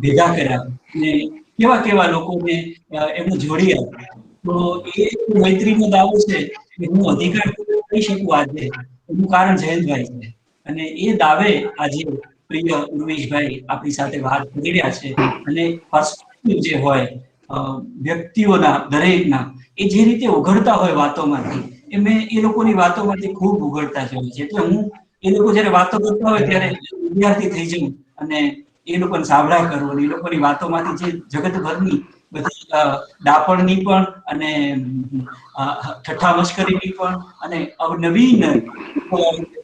ભેગા કર્યા અને કેવા કેવા લોકોને એમને જોડ્યા. તો એ મૈત્રીનો દાવો છે કે હું અધિકાર કહી શકું આજે, એનું કારણ જયંતભાઈ છે. અને એ દાવે આજે પ્રિય ઉર્વેશભાઈ આપણી સાથે વાત કરી રહ્યા છે. અને પર્સપેક્ટિવ જે હોય વ્યક્તિઓના દરેકના, એ જે રીતે ઉઘડતા હોય વાતોમાંથી, એ મેં એ લોકોની વાતોમાંથી ખૂબ ઉઘડતા જોયું છે. એટલે હું એ લોકો જયારે વાતો કરતા હોય ત્યારે વિદ્યાર્થી થઈ જાઉં અને એ લોકોને સાંભળ્યા કરું અને એ લોકોની વાતોમાંથી જે જગતભરની બધી ડાપણની પણ અને ઠઠ્ઠા મશ્કરીની પણ અને નવીન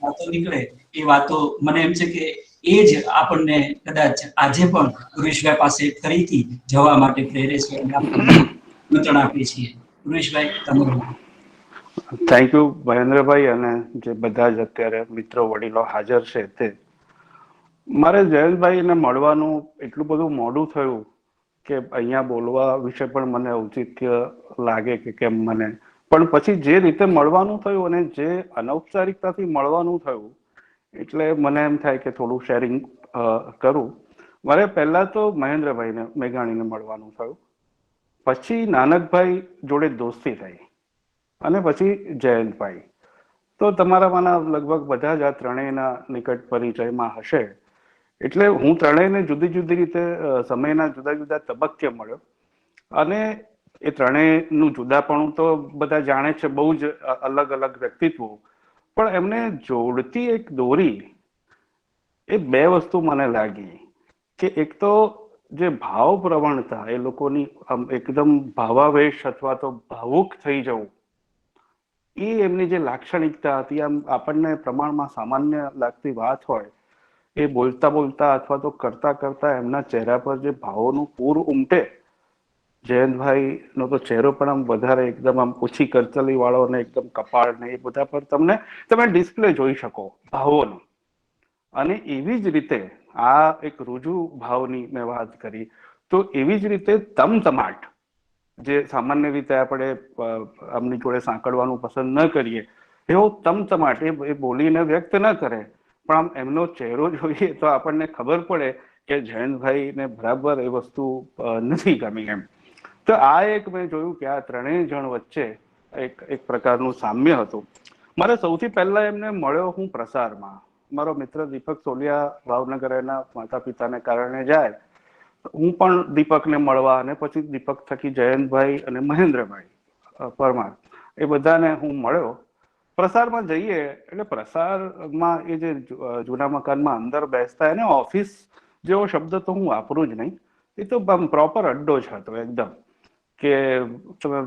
વાતો નીકળે એ વાતો મને એમ છે કે એ જ આપણને કદાચ આજે પણ ઉર્વેશભાઈ પાસે ફરીથી જવા માટે પ્રેરે છે અને આપણે આમંત્રણ આપીએ છીએ. ઉર્વેશભાઈ, તમે થેન્ક યુ મહેન્દ્રભાઈ અને જે બધા જ અત્યારે મિત્રો વડીલો હાજર છે તે. મારે જયંતભાઈને મળવાનું એટલું બધું મોડું થયું કે અહીંયા બોલવા વિશે પણ મને ઔચિત્ય લાગે કે કેમ મને, પણ પછી જે રીતે મળવાનું થયું અને જે અનૌપચારિકતાથી મળવાનું થયું એટલે મને એમ થાય કે થોડું શેરિંગ કરું. મારે પહેલા તો મહેન્દ્રભાઈને મેઘાણીને મળવાનું થયું, પછી નાનકભાઈ જોડે દોસ્તી થઈ અને પછી જયંતભાઈ. તો તમારામાંના લગભગ બધા જ આ ત્રણેયના નિકટ પરિચયમાં હશે. એટલે હું ત્રણેયને જુદી જુદી રીતે સમયના જુદા જુદા તબક્કે મળ્યો અને એ ત્રણેયનું જુદાપણું તો બધા જાણે છે, બહુ જ અલગ અલગ વ્યક્તિત્વો, પણ એમને જોડતી એક દોરી એ બે વસ્તુ મને લાગી કે એક તો જે ભાવ પ્રવણતા, એ લોકોની એકદમ ભાવાવેશ અથવા તો ભાવુક થઈ જવું, એ એમની જે લાક્ષણિકતા હતી, આમ આપણને પ્રમાણમાં સામાન્ય લાગતી વાત હોય એ બોલતા બોલતા અથવા તો કરતા કરતા એમના ચહેરા પર જે ભાવોનું પૂર ઉમટે જયંતભાઈ નો તો ચહેરો પણ આમ વધારે એકદમ આમ ઓછી કરચલી વાળો ને એકદમ કપાળ ને એ બધા પર તમે ડિસ્પ્લે જોઈ શકો ભાવોનો. અને એવી જ રીતે આ એક રુજુ ભાવની મેં વાત કરી, તો એવી જ રીતે તમતમાટ જે સામાન્ય રીતે આપણે આમની જોડે સાંકળવાનું પસંદ ન કરીએ, એવો તમતમાટ એ બોલીને વ્યક્ત ન કરે, પણ આમ એમનો ચહેરો જોઈએ તો આપણને ખબર પડે કે જયંતભાઈને બરાબર એ વસ્તુ નથી ગમી એમ. તો આ એક મેં જોયું કે આ ત્રણેય જણ વચ્ચે એક પ્રકારનું સામ્ય હતું. મારે સૌથી પહેલા એમને મળ્યો હું પ્રસારમાં. મારો મિત્ર દીપક સોલિયા ભાવનગર એના માતા પિતાને કારણે જાય, હું પણ દીપકને મળવા અને પછી દીપક થકી જયંતભાઈ અને મહેન્દ્રભાઈ પરમાર એ બધાને હું મળ્યો. પ્રસારમાં જઈએ એટલે પ્રસારમાં એ જે જૂના મકાનમાં અંદર બેસતા એને ઓફિસ જેવો શબ્દ તો હું વાપરું જ નહીં, એ તો પ્રોપર અડ્ડો જ હતો એકદમ, કે તમે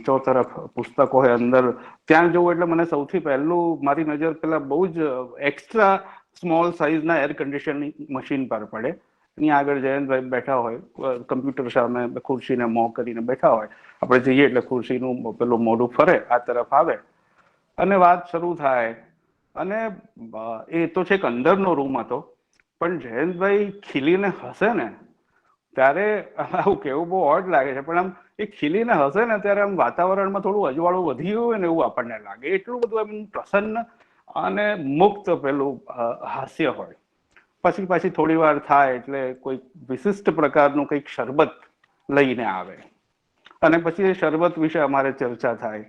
ચો તરફ પુસ્તકો હોય અંદર, ત્યાં જવું એટલે મને સૌથી પહેલું મારી નજર પેલા બહુ જ એક્સ્ટ્રા સ્મોલ સાઇઝના એર કન્ડિશનિંગ મશીન પર પડે. અહીંયા આગળ જયંતભાઈ બેઠા હોય, કમ્પ્યુટર સામે ખુરશીને મોં કરીને બેઠા હોય, આપણે જઈએ એટલે ખુરશીનું પેલું મોઢું ફરે, આ તરફ આવે અને વાત શરૂ થાય. અને એ તો છેક અંદરનો રૂમ હતો, પણ જયંતભાઈ ખીલીને હસે ને ત્યારે આવું કેવું બહુ ઓડ લાગે છે, પણ આમ એ ખીલીને હસે ને ત્યારે આમ વાતાવરણમાં થોડું અજવાળું વધી ગયું હોય ને એવું આપણને લાગે, એટલું બધું એમ પ્રસન્ન અને મુક્ત પેલું હાસ્ય હોય. પછી થોડી વાર થાય એટલે કોઈ વિશિષ્ટ પ્રકારનું કંઈક શરબત લઈને આવે અને પછી એ શરબત વિશે અમારે ચર્ચા થાય.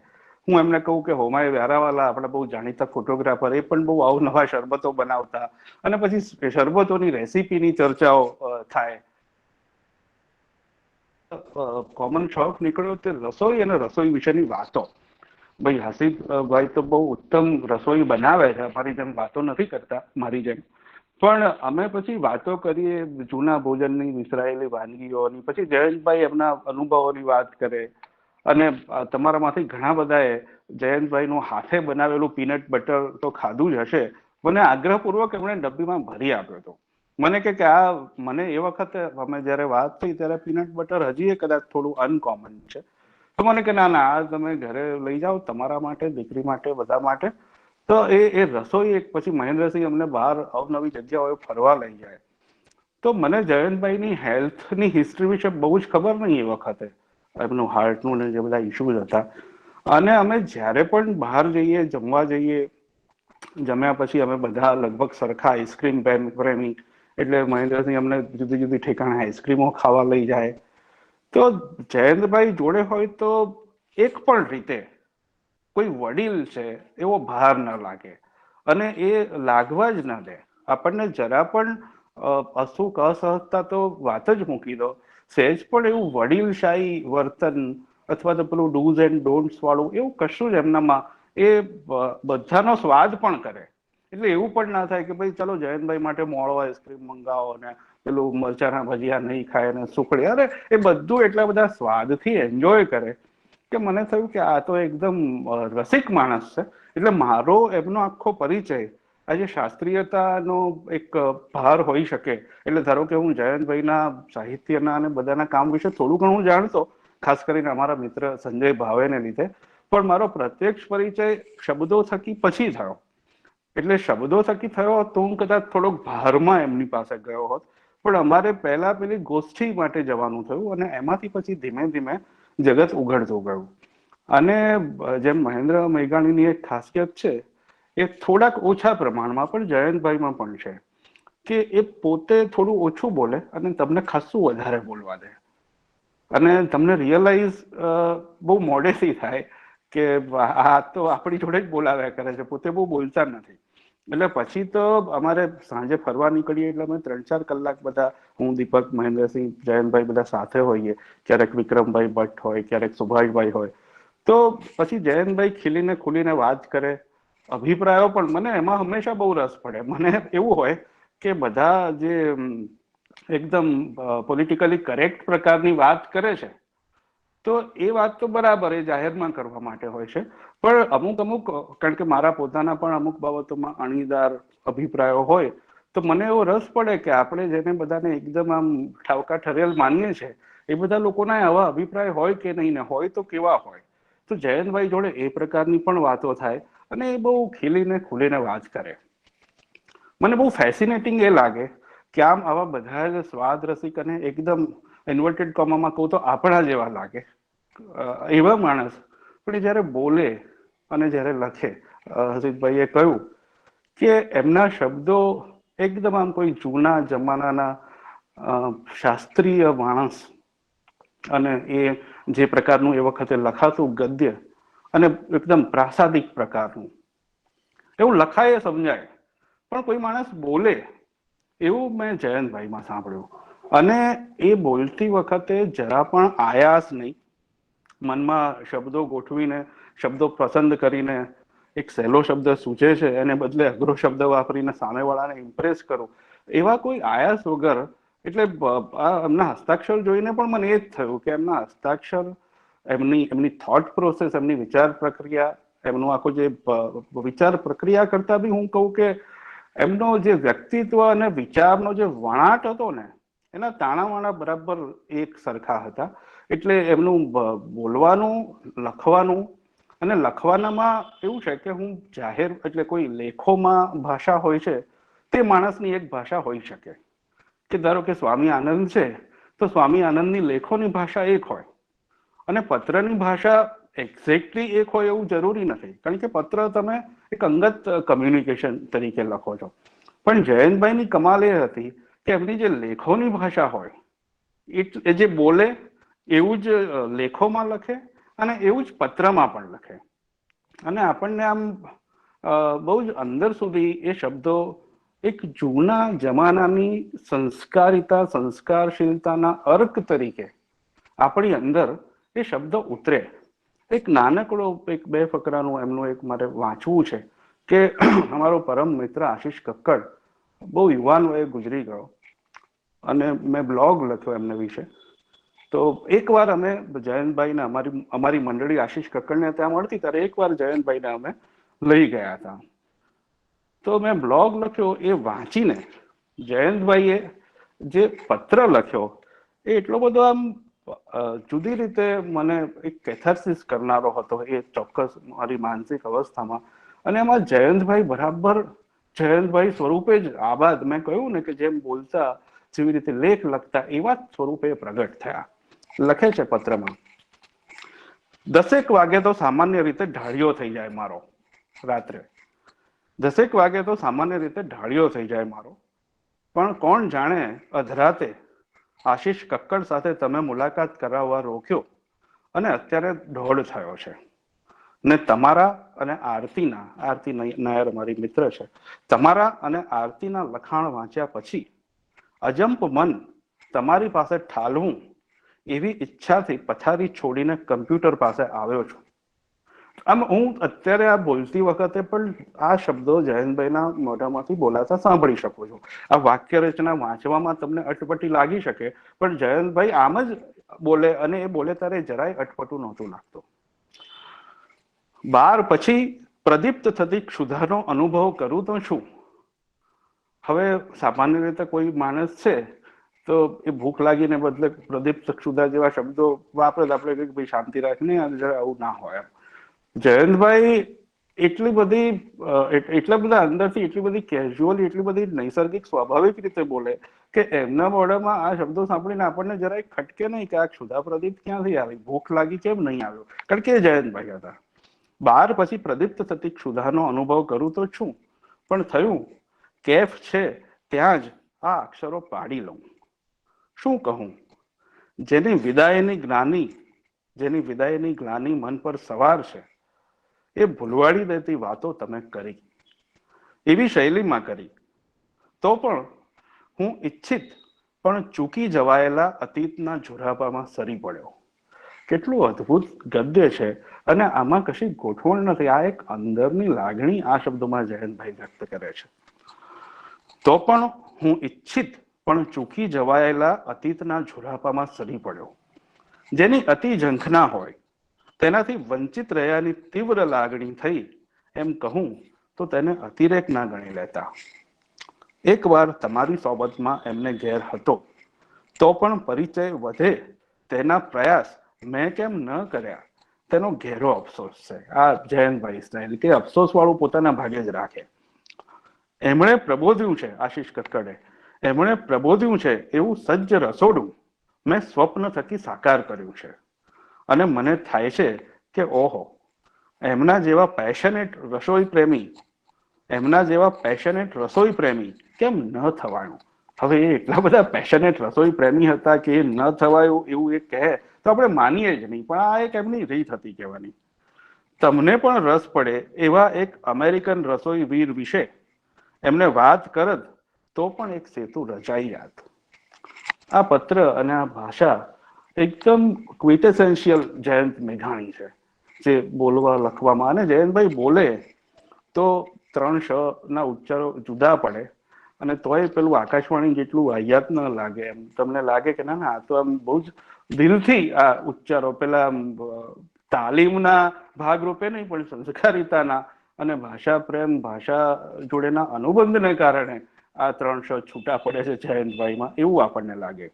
હું એમને કહું કે હોમાય વ્યારાવાલા આપણે બહુ જાણીતા ફોટોગ્રાફર, એ પણ બહુ અવનવા શરબતો બનાવતા, અને પછી શરબતોની રેસીપીની ચર્ચાઓ થાય. કોમન શોખ નીકળ્યો તે રસોઈ અને રસોઈ વિશેની વાતો. ભાઈ હાસિફભાઈ તો બહુ ઉત્તમ રસોઈ બનાવે છે, અમારી જેમ વાતો નથી કરતા મારી જેમ, પણ અમે પછી વાતો કરીએ જૂના ભોજનની, વિસરાયેલી વાનગીઓની. પછી જયંતભાઈ એમના અનુભવોની વાત કરે, અને તમારામાંથી ઘણા બધાએ જયંતભાઈનું હાથે બનાવેલું પીનટ બટર તો ખાધું જ હશે. મને આગ્રહપૂર્વક એમણે ડબ્બીમાં ભરી આપ્યો હતો. મને કે આ મને એ વખતે અમે જયારે વાત થઈ ત્યારે પીનટ બટર હજી કદાચ થોડું અનકોમન છે, તો મને કે ના ના આ તમે ઘરે લઈ જાઓ તમારા માટે, દીકરી માટે, બધા માટે. તો એ રસોઈ એક પછી મહેન્દ્રસિંહ અમને બહાર અવનવી જગ્યાઓએ ફરવા લઈ જાય. તો મને જયંતભાઈની હેલ્થની હિસ્ટ્રી વિશે બહુ જ ખબર નહીં એ વખતે, એમનું હાર્ટનું ને જે બધા ઇશ્યુઝ હતા. અને અમે જ્યારે પણ બહાર જઈએ, જમવા જઈએ, જમ્યા પછી અમે બધા લગભગ સરખા આઈસ્ક્રીમ પ્રેમી, એટલે મહેન્દ્રસિંહ અમને જુદી જુદી ઠેકાણે આઈસ્ક્રીમો ખાવા લઈ જાય. તો જયંતભાઈ જોડે હોય તો એક પણ રીતે કોઈ વડીલ છે એવો ભાર ન લાગે, અને એ લાગવા જ ન દે આપણને જરા પણ. અસુખ અસહજતા તો વાત જ મૂકી દો, સહેજ પણ એવું વડીલશાહી વર્તન અથવા તો પેલું ડૂઝ એન્ડ ડોન્ટ્સ વાળું એવું કશું જ એમનામાં, એ બધાનો સ્વાદ પણ કરે. એટલે એવું પણ ના થાય કે ભાઈ ચલો જયંતભાઈ માટે મોળો આઈસ્ક્રીમ મંગાવો ને પેલું મરચાના ભજીયા નહીં ખાય ને સુખડી, અરે એ બધું એટલા બધા સ્વાદથી એન્જોય કરે કે મને થયું કે આ તો એકદમ રસિક માણસ છે. એટલે મારો એમનો આખો પરિચય આજે શાસ્ત્રીયતાનો એક ભાર હોઈ શકે. એટલે ધારો કે હું જયંતભાઈના સાહિત્યના અને બધાના કામ વિશે થોડું ઘણું જાણતો, ખાસ કરીને અમારા મિત્ર સંજય ભાવેને લીધે, પણ મારો પ્રત્યક્ષ પરિચય શબ્દો થકી પછી થયો. એટલે શબ્દો થકી થયો તો હું કદાચ થોડોક ભારમાં એમની પાસે ગયો હોત, પણ અમારે પહેલા પેલી ગોષ્ઠી માટે જવાનું થયું અને એમાંથી પછી ધીમે ધીમે જગત ઉઘડતું ગયું. અને જેમ મહેન્દ્ર મેઘાણીની એક ખાસિયત છે, એ થોડાક ઓછા પ્રમાણમાં પણ જયંતભાઈમાં પણ છે, કે એ પોતે થોડું ઓછું બોલે અને તમને ખાસું વધારે બોલવા દે, અને તમને રિયલાઇઝ બહુ મોડેથી થાય કે આ તો આપણી જોડે જ બોલાવ્યા કરે છે, પોતે બહુ બોલતા નથી. એટલે પછી તો અમારે સાંજે ફરવા નીકળીએ એટલે અમે 3-4 કલાક બધા, હું, દીપક, મહેન્દ્રસિંહ, જયંતભાઈ બધા સાથે હોઈએ. ક્યારેક વિક્રમભાઈ ભટ્ટ હોય, ક્યારેક સુભાષભાઈ હોય. તો પછી જયંતભાઈ ખીલીને ખુલીને વાત કરે, અભિપ્રાયો પણ મને એમાં હંમેશા બહુ રસ પડે. મને એવું હોય કે બધા જે એકદમ પોલિટિકલી કરેક્ટ પ્રકારની વાત કરે છે, તો એ વાત તો બરાબર એ જાહેરમાં કરવા માટે હોય છે, પણ અમુક કારણ કે મારા પોતાના પણ અમુક બાબતોમાં અણીદાર અભિપ્રાયો હોય, તો મને એવો રસ પડે કે આપણે જેને બધાને એકદમ આમ ઠાવકા ઠરેલ માનીએ છીએ એ બધા લોકોના આવા અભિપ્રાય હોય કે નહીં ને હોય તો કેવા હોય. તો જયંતભાઈ જોડે એ પ્રકારની પણ વાતો થાય અને એ બહુ ખીલીને ખુલીને વાત કરે. મને બહુ ફેસિનેટિંગ એ લાગે કે આમ આવા બધા જ સ્વાદ રસિક અને એકદમ ઇન્વર્ટેડ કોમામાં કહું તો આપણા જેવા લાગે એવા માણસ પણ એ જ્યારે બોલે અને જ્યારે લખે, હર્ષિતભાઈએ કહ્યું કે એમના શબ્દો એકદમ આમ કોઈ જૂના જમાનાના શાસ્ત્રીય માણસ અને એ જે પ્રકારનું એ વખતે લખાતું ગદ્ય અને એકદમ પ્રાસાદિક પ્રકારનું એવું લખાય સમજાય, પણ કોઈ માણસ બોલે એવું મેં જયંતભાઈમાં સાંભળ્યું. અને એ બોલતી વખતે જરા પણ આયાસ નહીં, મનમાં શબ્દો ગોઠવીને શબ્દો પસંદ કરીને એક સહેલો શબ્દ સૂચે છે એને બદલે અઘરો શબ્દ વાપરીને સામેવાળાને ઇમ્પ્રેસ કરો એવા કોઈ આયાસ વગર. એટલે એમના હસ્તાક્ષર જોઈને પણ મને એ જ થયું કે એમના હસ્તાક્ષર, એમની થોટ પ્રોસેસ, એમની વિચાર પ્રક્રિયા, એમનું આખું જે વિચાર પ્રક્રિયા કરતા બી હું કહું કે એમનો જે વ્યક્તિત્વ અને વિચારનો જે વણાટ હતો ને એના તાણાવાણા બરાબર એક સરખા હતા. એટલે એમનું બોલવાનું, લખવાનું અને લખવાનામાં એવું છે કે હું જાહેર એટલે કોઈ લેખોમાં ભાષા હોય છે તે માણસની એક ભાષા હોઈ શકે કે ધારો કે સ્વામી આનંદ છે તો સ્વામી આનંદની લેખોની ભાષા એક હોય અને પત્રની ભાષા એક્ઝેક્ટલી એક હોય એવું જરૂરી નથી, કારણ કે પત્ર તમે એક અંગત કમ્યુનિકેશન તરીકે લખો છો. પણ જયંતભાઈની કમાલ એ હતી કે એમની જે લેખોની ભાષા હોય એ જે બોલે એવું જ લેખોમાં લખે અને એવું જ પત્રમાં પણ લખે અને આપણને આમ બહુ જ અંદર સુધી એ શબ્દો એક જૂના જમાનાની સંસ્કારિતા, સંસ્કારશીલતાના અર્ક તરીકે આપણી અંદર એ શબ્દ ઉતરે. એક નાનકડો એક બે ફકરાનું એમનું એક મારે વાંચવું છે કે અમારો પરમ મિત્ર આશીષ કક્કડ બહુ યુવાન વયે ગુજરી ગયો અને મેં બ્લોગ લખ્યો એમને વિશે. તો એકવાર અમે જયંતભાઈને અમારી મંડળી આશીષ કક્કડને ત્યાં મળતી ત્યારે એકવાર જયંતભાઈને અમે લઈ ગયા હતા. તો મેં બ્લોગ લખ્યો એ વાંચીને જયંતભાઈએ જે પત્ર લખ્યો એ એટલો બધો આમ જુદી રીતે મને એક કેથાર્સિસ કરનારો હતો એ ચોક્કસ મારી માનસિક અવસ્થામાં. અને એમાં જયંતભાઈ બરાબર જયંતભાઈ સ્વરૂપે જ આબાદ, મેં કહ્યું ને કે જેમ બોલતા જેવી રીતે લેખ લખતા એવા જ સ્વરૂપે પ્રગટ થયા. લખે છે પત્રમાં, 10 વાગે તો સામાન્ય રીતે ઢાળિયો થઈ જાય મારો, રાત્રે 10 વાગે તો સામાન્ય રીતે ઢાળિયો થઈ જાય મારો, પણ કોણ જાણે અધરાતે આશીષ કક્કડ સાથે તમે મુલાકાત કરાવવા રોક્યો અને અત્યારે 1:30 થયો છે ને તમારા અને આરતી નાયર મારી મિત્ર છે, તમારા અને આરતીના લખાણ વાંચ્યા પછી અજંપ મન તમારી પાસે ઠાલવું એવી ઈચ્છાથી પથારી છોડીને કમ્પ્યુટર પાસે આવ્યો છું. આમ હું અત્યારે આ બોલતી વખતે પણ આ શબ્દો જયંતભાઈના મોઢામાંથી બોલાતા સાંભળી શકું છું. આ વાક્ય રચના વાંચવામાં તમને અટપટી લાગી શકે, પણ જયંતભાઈ આમ જ બોલે અને એ બોલે ત્યારે જરાય અટપટું નહોતું લાગતું. 12 પછી પ્રદીપ્ત થતી ક્ષુધાનો અનુભવ કરું તો શું? હવે સામાન્ય રીતે કોઈ માણસ છે તો એ ભૂખ લાગીને બદલે પ્રદીપ્ત ક્ષુધા જેવા શબ્દો વાપરે તો આપણે ભાઈ શાંતિ રાખીને જરા આવું ના હોય. જયંતભાઈ એટલી બધી એટલા બધા અંદરથી એટલી બધી કેઝ્યુઅલી, એટલી બધી નૈસર્ગિક સ્વાભાવિક રીતે બોલે કે એમના મોઢામાં આ શબ્દો સાંભળીને આપણને જરાય ખટકે નહીં કે આ ક્ષુધા પ્રદીપ્ત ક્યાંથી આવી, ભૂખ લાગી કેમ નહીં આવ્યો, કારણ કે એ જયંતભાઈ હતા. 12 પછી પ્રદીપ્ત થતી ક્ષુધાનો અનુભવ કરું તો છું, પણ થયું કેફ છે ત્યાં જ આ અક્ષરો પાડી લઉં. શું કહું? જેની વિદાયની ગ્લાની મન પર સવાર છે એ ભૂલવાડી દેતી વાતો તમે કરી, એવી શૈલીમાં કરી, તો પણ હું ઈચ્છિત પણ ચૂકી જવાયેલા અતીતના ઝુરાપામાં સરી પડ્યો. કેટલું અદ્ભુત ગદ્ય છે અને આમાં કશી ગોઠવણ નથી. આ એક અંદરની લાગણી આ શબ્દોમાં જયંતભાઈ વ્યક્ત કરે છે. તો પણ હું ઈચ્છિત પણ ચૂકી જવાયેલા અતીતના ઝુરાપામાં સરી પડ્યો. જેની અતિ ઝંખના હોય તેનાથી વંચિત રહ્યાની તીવ્ર લાગણી થઈ એમ કહું તો તેને અતિરેક ના ગણી લેતા. એકવાર તમારી સોબતમાં એમને ઘેર હતો તો પણ પરિચય વધે તેના પ્રયાસ મેં કેમ ન કર્યા તેનો ઘેરો અફસોસ છે. આ જયંતભાઈ સ્ટાઇલ કે અફસોસ વાળું પોતાના ભાગે જ રાખે. એમણે પ્રબોધ્યું છે, આશીષ કક્કડે, એમણે પ્રબોધ્યું છે એવું સજ્જ રસોડું મેં સ્વપ્ન થકી સાકાર કર્યું છે. અને મને થાય છે કે ઓહો, એમના જેવા પેશનેટ રસોઈ પ્રેમી કેમ ન થવાયું. હવે એ એટલા બધા પેશનેટ રસોઈ પ્રેમી હતા કે એ ન થવાયું એવું એ કહે તો આપણે માનીએ જ નહીં, પણ આ એક એમની રીત હતી કહેવાની. તમને પણ રસ પડે એવા એક અમેરિકન રસોઈ વીર વિશે એમને વાત કરત તો પણ એક સેતુ રચાઈ જાત. આ પત્ર અને આ ભાષા એકદમ ક્વિટેસેન્શિયલ જયંત મેઘાણી છે, જે બોલવા લખવામાં. અને જયંતભાઈ બોલે તો 3 શ ના ઉચ્ચારો જુદા પડે અને તોય પેલું આકાશવાણી જેટલું વાહિયાત ન લાગે. એમ તમને લાગે કે ના ના, આ તો આમ બહુ જ દિલથી આ ઉચ્ચારો, પેલા તાલીમના ભાગરૂપે નહીં પણ સંસ્કારિતાના અને ભાષા પ્રેમ, ભાષા જોડેના અનુબંધને કારણે આ 3 શ છૂટા પડે છે જયંતભાઈમાં, એવું આપણને લાગે.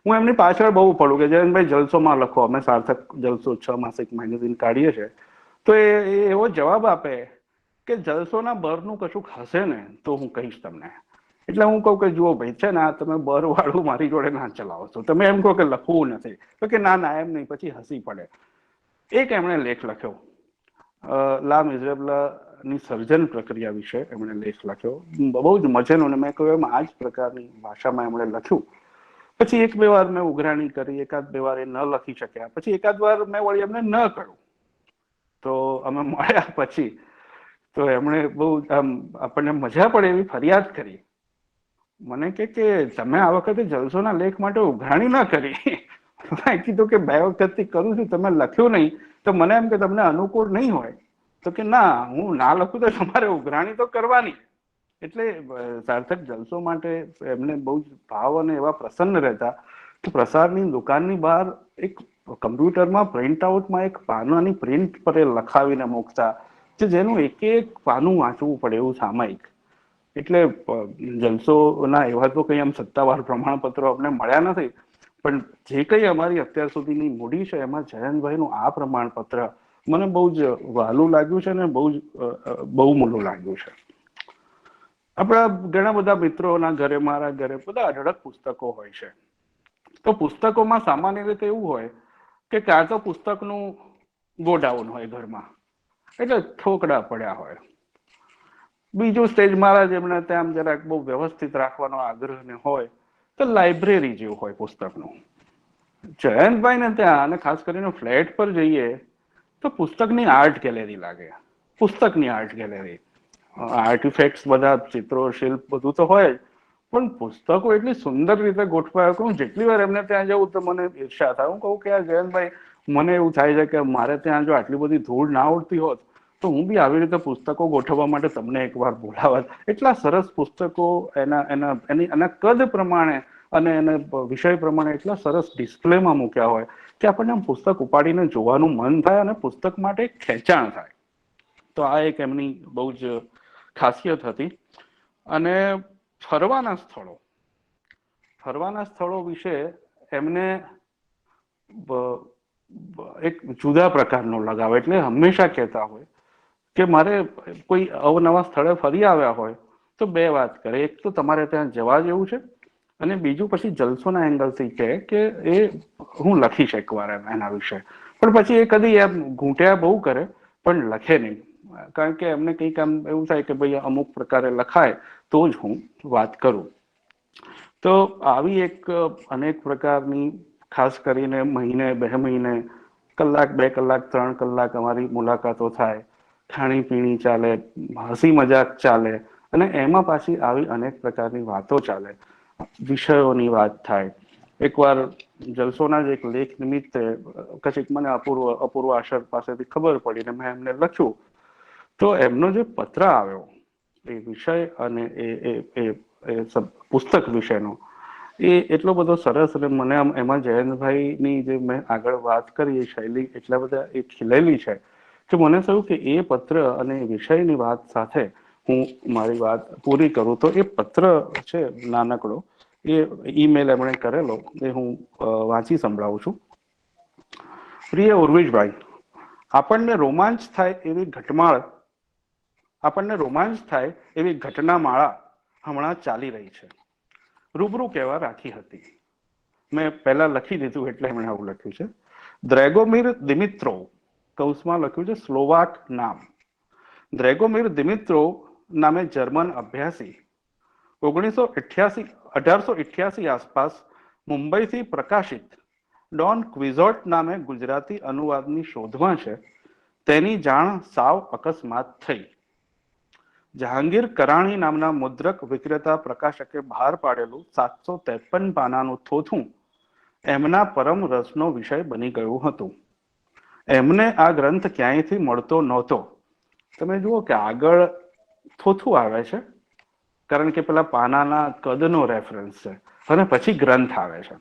હું એમની પાછળ બહુ પડું કે જયંતભાઈ જલસોમાં લખો. અમે સાર્થક જલસો 6 માસિક મેગેઝિન કાઢીએ છીએ તો એ એવો જવાબ આપે કે જલસોના બરનું કશું હશે ને તો હું કહીશ તમને. એટલે હું કહું કે જુઓ ભાઈ, છે ને આ તમે બર વાળું મારી જોડે ના ચલાવો છો. તમે એમ કહો કે લખવું નથી તો કે ના ના એમ નહીં, પછી હસી પડે. એક એમણે લેખ લખ્યો લા મિઝરેબલની સર્જન પ્રક્રિયા વિશે એમણે લેખ લખ્યો, બહુ જ મજાનો. અને મેં કહ્યું એમ આ જ પ્રકારની ભાષામાં એમણે લખ્યું. પછી 1-2 વાર મેં ઉઘરાણી કરી, 1-2 વાર એ ન લખી શક્યા, પછી 1-2 વાર મેં વળી એમને ન કહ્યું. તો અમે મળ્યા પછી તો એમણે બહુ આમ આપણને મજા પડે એવી ફરિયાદ કરી. મને કે તમે આ વખતે જલસોના લેખ માટે ઉઘરાણી ના કરી. મેં કીધું કે 2 વખતથી કરું છું, તમે લખ્યું નહીં. તો મને એમ કે તમને અનુકૂળ નહીં હોય તો કે ના, હું ના લખું તો તમારે ઉઘરાણી તો કરવાની. એટલે સાર્થક જલસો માટે એમને બહુ જ ભાવ અને એવા પ્રસન્ન રહેતા કે પ્રસારની દુકાનની બહાર એક કમ્પ્યુટરમાં પ્રિન્ટ આઉટમાં એક પાનાની પ્રિન્ટ પર એ લખાવીને મૂકતા, કે જેનું એક એક પાનું વાંચવું પડે એવું સામાયિક. એટલે જલસોના એવા તો કંઈ આમ સત્તાવાર પ્રમાણપત્રો અમને મળ્યા નથી, પણ જે કંઈ અમારી અત્યાર સુધીની મૂડી છે એમાં જયંતભાઈનું આ પ્રમાણપત્ર મને બહુ જ વહાલું લાગ્યું છે અને બહુ જ બહુમૂલ્ય લાગ્યું છે. આપણા ઘણા બધા મિત્રોના ઘરે, મારા ઘરે બધા અઢળક પુસ્તકો હોય છે. તો પુસ્તકોમાં સામાન્ય રીતે એવું હોય કે કાં તો પુસ્તકનું ગોડાઉન હોય ઘરમાં, એટલે થોકડા પડ્યા હોય. બીજું સ્ટેજ મારા જેમને ત્યાં જરાક બહુ વ્યવસ્થિત રાખવાનો આગ્રહ ને હોય તો લાઇબ્રેરી જેવું હોય પુસ્તકનું. જયંતભાઈ ને ત્યાં, અને ખાસ કરીને ફ્લેટ પર જઈએ તો પુસ્તકની આર્ટ ગેલેરી લાગે. પુસ્તકની આર્ટ ગેલેરી, આર્ટિફેક્ટ્સ બધા, ચિત્રો, શિલ્પ બધું તો હોય જ, પણ પુસ્તકો એટલી સુંદર રીતે ગોઠવાય કે હું જેટલી વાર એમને ત્યાં જઉં તો મને ઈર્ષા થાય. હું કહું કે આ જયંતભાઈ, મને એવું થાય છે કે મારે ત્યાં જો આટલી બધી ધૂળ ના ઉડતી હોત તો હું બી આવી રીતે પુસ્તકો ગોઠવવા માટે તમને એકવાર બોલાવત. એટલા સરસ પુસ્તકો એના કદ પ્રમાણે અને એના વિષય પ્રમાણે એટલા સરસ ડિસ્પ્લેમાં મૂક્યા હોય કે આપણને આમ પુસ્તક ઉપાડીને જોવાનું મન થાય અને પુસ્તક માટે ખેંચાણ થાય. તો આ એક એમની બહુ જ ખાસિયત હતી. અને ફરવાના સ્થળો વિશે એમને એક જુદા પ્રકારનો લગાવ. એટલે હંમેશા કહેતા હોય કે મારે કોઈ અવનવા સ્થળે ફરી આવ્યા હોય તો 2 વાત કરે, એક તો તમારે ત્યાં જવા જેવું છે, અને બીજું પછી જલસોના એંગલથી કહે કે એ હું લખીશ એકવાર એના વિશે. પણ પછી એ કદી એમ ઘૂંટ્યા બહુ કરે પણ લખે નહીં, કારણ કે એમને કંઈક આમ એવું થાય કે ભાઈ અમુક પ્રકારે લખાય તો જ હું વાત કરું. તો આવી એક અનેક પ્રકારની, ખાસ કરીને મહિને 2 મહિને કલાક, 2 કલાક, 3 કલાક અમારી મુલાકાતો થાય, ખાણીપીણી ચાલે, હસી મજાક ચાલે, અને એમાં પાછી આવી અનેક પ્રકારની વાતો ચાલે, વિષયોની વાત થાય. એકવાર જલસોના જ એક લેખ નિમિત્તે કશીક મને અપૂર્વ આશર પાસેથી ખબર પડી ને મેં એમને લખ્યું. તો એમનો જે પત્ર આવ્યો એ વિષય અને એ પુસ્તક વિશેનો, એ એટલો બધો સરસ. અને મને એમાં જયંતભાઈની જે મેં આગળ વાત કરી એ શૈલી એટલા બધા એ ખીલેલી છે કે મને થયું કે એ પત્ર અને વિષયની વાત સાથે હું મારી વાત પૂરી કરું તો એ પત્ર છે નાનકડો, એ ઈમેલ એમણે કરેલો, એ હું વાંચી સંભળાવું છું. પ્રિય ઉર્વિશભાઈ, આપણને રોમાંચ થાય એવી ઘટનામાળા હમણાં ચાલી રહી છે. રૂબરૂ કહેવા રાખી હતી. મેં પહેલા લખી દીધું એટલે એમણે આવું લખ્યું છે. દ્રેગોમિર દિમિત્રોવ, કૌંસમાં લખ્યું છે સ્લોવાક નામ. દ્રેગોમિર દિમિત્રોવ નામે જર્મન અભ્યાસી 1888 આસપાસ મુંબઈથી પ્રકાશિત ડોન ક્વિઝોટ નામે ગુજરાતી અનુવાદની શોધમાં છે. તેની જાણ સાવ અકસ્માત થઈ. જહાંગીર કરાણી નામના મુદ્રક વિક્રેતા પ્રકાશકે બહાર પાડેલું 753 પાનાનું થોથું એમના પરમ રસનો વિષય બની ગયું હતું. એમને આ ગ્રંથ ક્યાંયથી મળતો નહોતો. તમે જુઓ કે આગળ થોથું આવે છે, કારણ કે પેલા પાનાના કદનો રેફરન્સ છે, અને પછી ગ્રંથ આવે છે.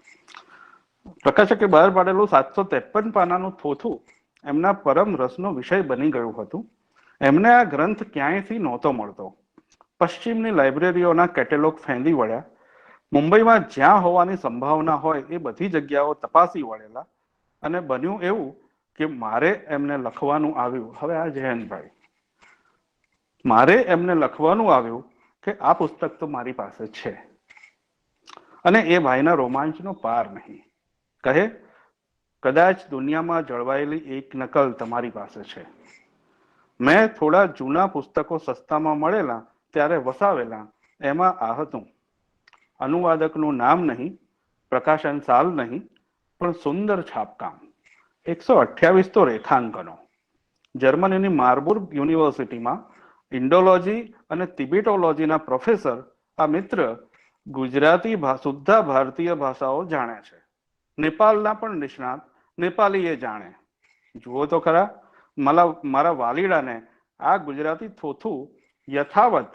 પ્રકાશકે બહાર પાડેલું 753 પાનાનું થોથું એમના પરમ રસનો વિષય બની ગયું હતું. એમને આ ગ્રંથ ક્યાંયથી નહોતો મળતો. પશ્ચિમની લાઇબ્રેરીઓના કેટેલોગ ફેંદી વળ્યા. મુંબઈમાં જ્યાં હોવાની સંભાવના હોય એ બધી જગ્યાઓ તપાસી વળેલા, અને બન્યું એવું કે મારે એમને લખવાનું આવ્યું. હવે આ જયંતભાઈ, મારે એમને લખવાનું આવ્યું કે આ પુસ્તક તો મારી પાસે છે, અને એ ભાઈના રોમાંચનો પાર નહીં. કહે, કદાચ દુનિયામાં જળવાયેલી એક નકલ તમારી પાસે છે. મેં થોડા જૂના પુસ્તકો સસ્તામાં મળેલા ત્યારે વસાવેલા, એમાં આ હતું. અનુવાદકનું નામ નહીં, પ્રકાશન સાલ નહીં, પણ સુંદર છાપકામ. 128 તો રેખાંકનો. જર્મનીની માર્બુર્ગ યુનિવર્સિટીમાં ઇન્ડોલોજી અને તિબેટોલોજીના પ્રોફેસર આ મિત્ર ગુજરાતી શુદ્ધ ભારતીય ભાષાઓ જાણે છે. નેપાળના પણ નિષ્ણાત નેપાળી એ જાણે. જુઓ તો ખરા, મારા વાલીડાને આ ગુજરાતી થોથું યથાવત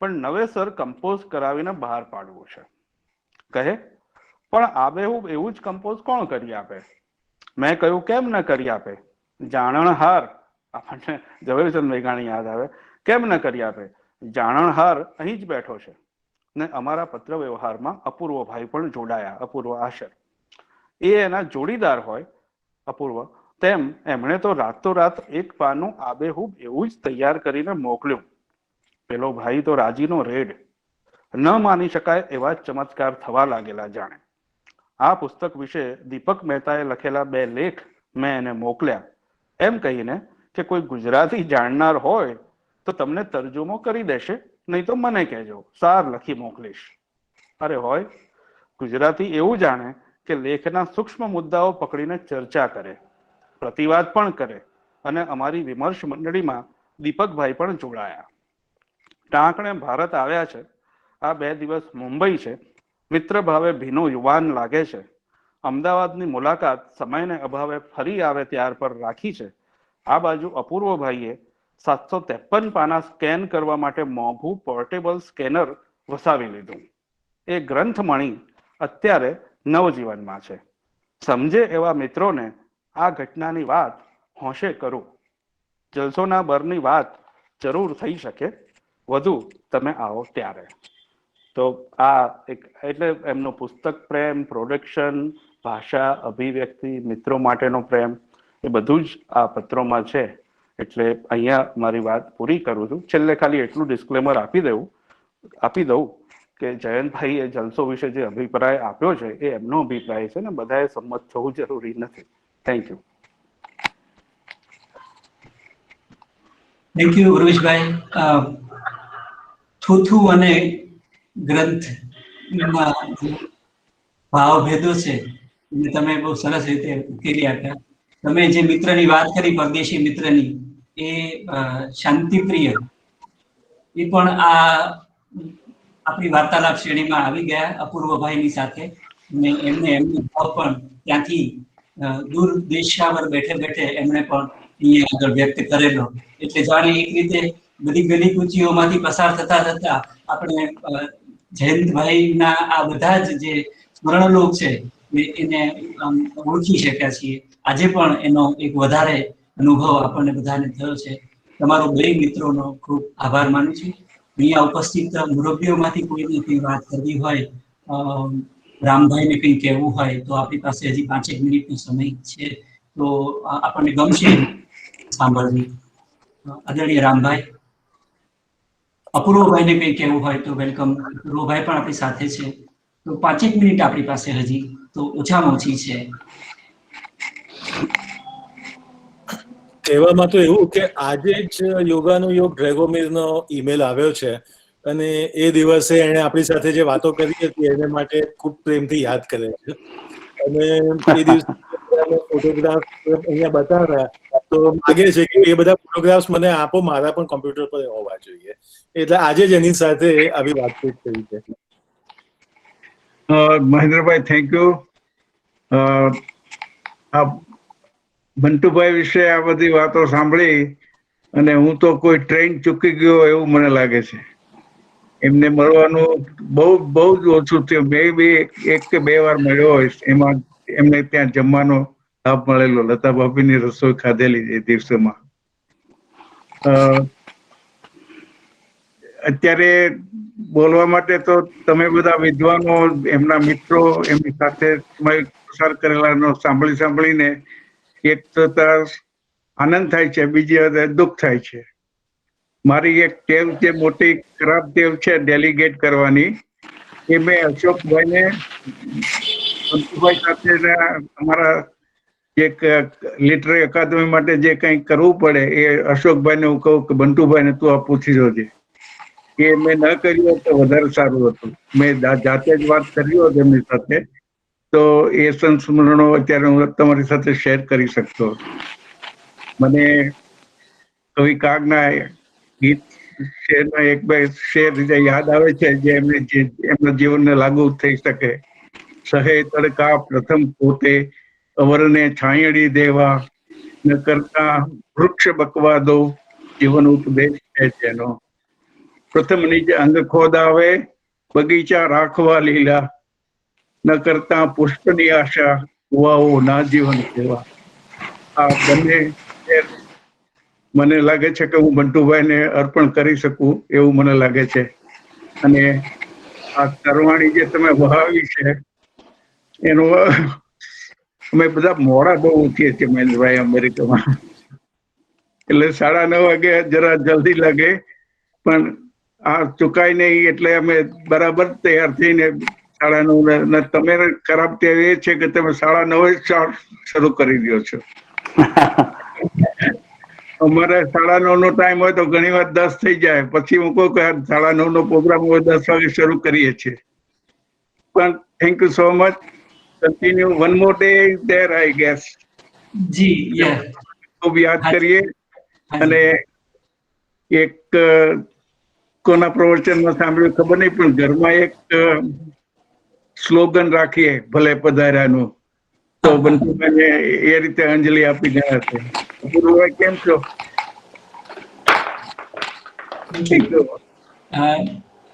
પણ નવેસર કમ્પોઝ કરાવીને બહાર પાડવું છે. કહે, પણ આબેહૂબ એવું જ કમ્પોઝ કોણ કરી આપે? મેં કહ્યું, કેમ ન કરી આપે? જાણણહાર, આપણને ઝવેરચંદ મેઘાણી યાદ આવે, કેમ ન કરી આપે? જાણણહાર અહીં જ બેઠો છે, ને અમારા પત્ર વ્યવહારમાં અપૂર્વભાઈ પણ જોડાયા. અપૂર્વ આશર એ એના જોડીદાર હોય અપૂર્વ, તેમ એમણે તો રાતોરાત એક પાનું આબેહૂબ એવું જ તૈયાર કરીને મોકલ્યું. પેલો ભાઈ તો રાજીનો રેડ. ન માની શકાય એવા ચમત્કાર થવા લાગેલા જાણે. આ પુસ્તક વિશે દીપક મહેતાએ લખેલા 2 લેખ મેં એને મોકલ્યા, એમ કહીને કે કોઈ ગુજરાતી જાણનાર હોય તો તમને તરજુમો કરી દેશે, નહીં તો મને કહેજો, સાર લખી મોકલીશ. અરે હોય ગુજરાતી એવું જાણે કે લેખના સૂક્ષ્મ મુદ્દાઓ પકડીને ચર્ચા કરે, પ્રતિવાદ પણ કરે, અને અમારી વિમર્શ મંડળીમાં દીપકભાઈ પણ જોડાયા. ટાંકણે ભારત આવ્યા છે. આ 2 દિવસ મુંબઈ છે. મિત્ર ભાવે ભીનો યુવાન લાગે છે. અમદાવાદની મુલાકાત સમયને અભાવે ફરી આવે ત્યાર પર રાખી છે. આ બાજુ અપૂર્વભાઈએ 753 પાના સ્કેન કરવા માટે મોંઘું પોર્ટેબલ સ્કેનર વસાવી લીધું. એ ગ્રંથમણી અત્યારે નવજીવનમાં છે. સમજે એવા મિત્રોને આ ઘટનાની વાત હોંશે કરું. જલસોના બરની વાત જરૂર થઈ શકે, વધુ તમે આવો ત્યારે. તો આ એટલે એમનો પુસ્તક પ્રેમ, પ્રોડક્શન, ભાષા, અભિવ્યક્તિ, મિત્રો માટેનો પ્રેમ, એ બધું જ આ પત્રોમાં છે. એટલે અહીંયા મારી વાત પૂરી કરું છું. છેલ્લે ખાલી એટલું ડિસ્ક્લેમર આપી દઉં કે જયંતભાઈએ જલસો વિશે જે અભિપ્રાય આપ્યો છે એ એમનો અભિપ્રાય છે, ને બધાએ સંમત થવું જરૂરી નથી. Thank you. થેન્ક યુ ઉર્વિશભાઈ. થોથું અને ગ્રંથ ભાવભેદો છે એને તમે બહુ સરસ રીતે ઉકેલી આપ્યા. તમે જે મિત્રની વાત કરી, પરદેશી મિત્રની, એ શાંતિપ્રિય, એ પણ આપણી વાર્તાલાપ શ્રેણીમાં આવી ગયા અપૂર્વભાઈની સાથે. અને એમને એમનો ભાવ પણ ત્યાંથી દૂર દેશાવર બેઠે બેઠે એમણે પણ અહીંયા આગળ વ્યક્ત કરેલો. એટલે જાણે એક રીતે બધી ગલી કૂચીઓમાંથી પસાર થતા થતા આપણે જયંતભાઈના આ બધા જ જે સ્મરણલોક છે એને ઓળખી શક્યા છીએ. આજે પણ એનો એક વધારે અનુભવ આપણને બધાને થયો છે. તમારો 2 મિત્રોનો ખૂબ આભાર માનું છું. અહીંયા ઉપસ્થિત મુરબ્બીઓમાંથી કોઈને કંઈ વાત કરવી હોય, રામભાઈને કંઈ કહેવું હોય તો આપણી પાસે હજી 5 મિનિટનો સમય છે, તો આપણને ગમશે સાંભળવી. આદરણીય રામભાઈ. અપૂર્વભાઈને કંઈ કહેવું હોય તો વેલકમ. અપૂર્વભાઈ પણ આપણી સાથે છે, તો 5 મિનિટ આપણી પાસે હજી તો ઓછામાં ઓછી છે. કહેવામાં તો એવું કે આજે જ યોગાનો યોગ ડ્રેગોમીરનો ઈમેલ આવ્યો છે અને એ દિવસે એણે આપણી સાથે જે વાતો કરી હતી એને માટે ખૂબ પ્રેમથી યાદ કરે છે. અને એ દિવસે ફોટોગ્રાફ અહીંયા બતાવ્યા તો માગે છે કે એ બધા ફોટોગ્રાફ્સ મને આપો, મારા પણ કોમ્પ્યુટર પર હોવા જોઈએ. એટલે આજે જ એની સાથે આવી વાતચીત થઈ છે. મહેન્દ્રભાઈ, થેન્ક યુ. બંટુભાઈ વિશે આ બધી વાતો સાંભળી અને હું તો કોઈ ટ્રેન ચૂકી ગયો એવું મને લાગે છે. એમને મળવાનું બહુ જ ઓછું થયું. બે એક કે બે વાર મળ્યો હોય, એમાં એમને ત્યાં જમવાનો લાભ મળેલો, લતા ભાભીની રસોઈ ખાધેલી એ દિવસોમાં. અત્યારે બોલવા માટે તો તમે બધા વિદ્વાનો, એમના મિત્રો, એમની સાથે સમય પસાર કરેલાનો સાંભળીને એક તો આનંદ થાય છે, બીજી વાત દુઃખ થાય છે. મારી એક ટેવ છે, મોટી ખરાબ ટેવ છે ડેલિગેટ કરવાની. એ મેં અશોકભાઈને, બંટુભાઈ સાથે અમારા એક લિટરરી અકાદમી માટે જે કંઈ કરવું પડે એ અશોકભાઈને હું કહું કે બંટુભાઈને તું આ પૂછી જોજે. એ મેં ન કર્યું તો વધારે સારું હતું. મેં જાતે જ વાત કરી હોત એમની સાથે તો એ સંસ્મરણો અત્યારે હું તમારી સાથે શેર કરી શકતો. મને કવિ કાગના ગીત શેરના એક બે શેર યાદ આવે છે જે એમના જીવનને લાગુ થઈ શકે. સહે તડકા પ્રથમ પોતે અવરને છાંયડી દેવા, ન કરતા વૃક્ષ બકવા દો, જીવન ઉપદેશ છે જેનો. પ્રથમ નિજ અંગ ખોદાવે, બગીચા રાખવા લીલા, ન કરતા પુષ્પની આશા, કુવાઓ ના જીવન સેવા. આ બંને મને લાગે છે કે હું બંટુભાઈને અર્પણ કરી શકું એવું મને લાગે છે. અને આ તરવાણી જે તમે વહાવી છે એનો અમે બધા મોડા બહુ ઉઠીએ છીએ મહેન્દ્રભાઈ અમેરિકામાં. એટલે 9:30 વાગે જરા જલ્દી લાગે, પણ આ ચુકાય નહીં એટલે અમે બરાબર તૈયાર થઈને 9:30. તમે ખરાબ ટેવ એ છે કે તમે 9:30 શરૂ કરી દો છો. અમારે 9:30 નો ટાઈમ હોય તો ઘણી વાર 10 થઈ જાય. પછી હું કહું કે 9:30 નો પ્રોગ્રામ હોય, 10 વાગે શરૂ કરીએ છીએ. પણ thank you so much. Continue one more day there I guess. જી, ખૂબ યાદ કરીએ. અને એક કોના પ્રવચનમાં સાંભળ્યું ખબર નહીં, પણ ઘરમાં એક સ્લોગન રાખીએ, ભલે પધાર્યાનું. તો બંટુભાઈને એ રીતે અંજલિ આપી ગયા છે. ગુરુભાઈ કેમ છો?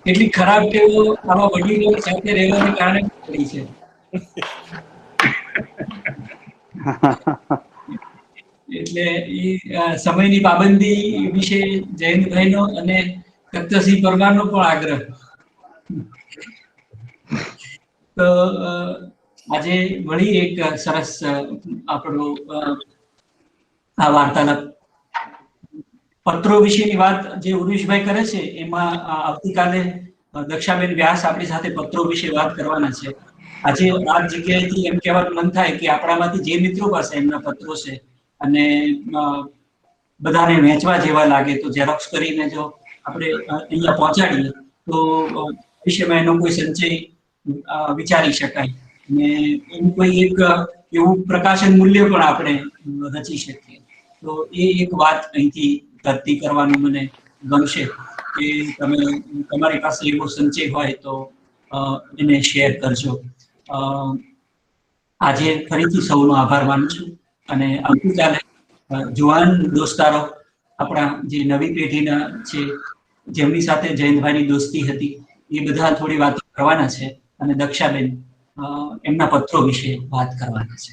કેટલી ખરાબ ટેવો આવા વડીલો સાથે રહેવાને કારણે પડી છે. એટલે એ સમયની પાબંદી વિશે જયંતભાઈનો અને તખ્તસિંહ પરમારનો પણ આગ્રહ. તો આજે વળી એક સરસ આપણો આ વાર્તાલાપ પત્રો વિશેની વાત જે ઉર્વિશભાઈ કરે છે એમાં આવતીકાલે દક્ષાબેન વ્યાસ આપણી સાથે પત્રો વિશે વાત કરવાના છે. આજે આ જગ્યાએથી એમ કહેવાનું મન થાય કે આપણામાંથી જે મિત્રો પાસે એમના પત્રો છે અને બધાને વેચવા જેવા લાગે તો ઝેરોક્સ કરીને જો આપણે અહીંયા પહોંચાડીએ તો ભવિષ્યમાં એનો કોઈ સંચય વિચારી શકાય અને એનું કોઈ એક એવું પ્રકાશન મૂલ્ય પણ આપણે રચી શકીએ. તો એ એક વાત અહીંથી ધરતી કરવાનું મને ગમશે કે તમે તમારી પાસે એવો સંચય હોય તો એને શેર કરજો. આજે ફરીથી સૌનો આભાર માનું છું અને આવતીકાલે જુવાન દોસ્તારો આપણા જે નવી પેઢીના છે જેમની સાથે જયંતભાઈની દોસ્તી હતી એ બધા થોડી વાતો કરવાના છે અને દક્ષાબેન એમના પત્રો વિશે વાત કરવાના છે.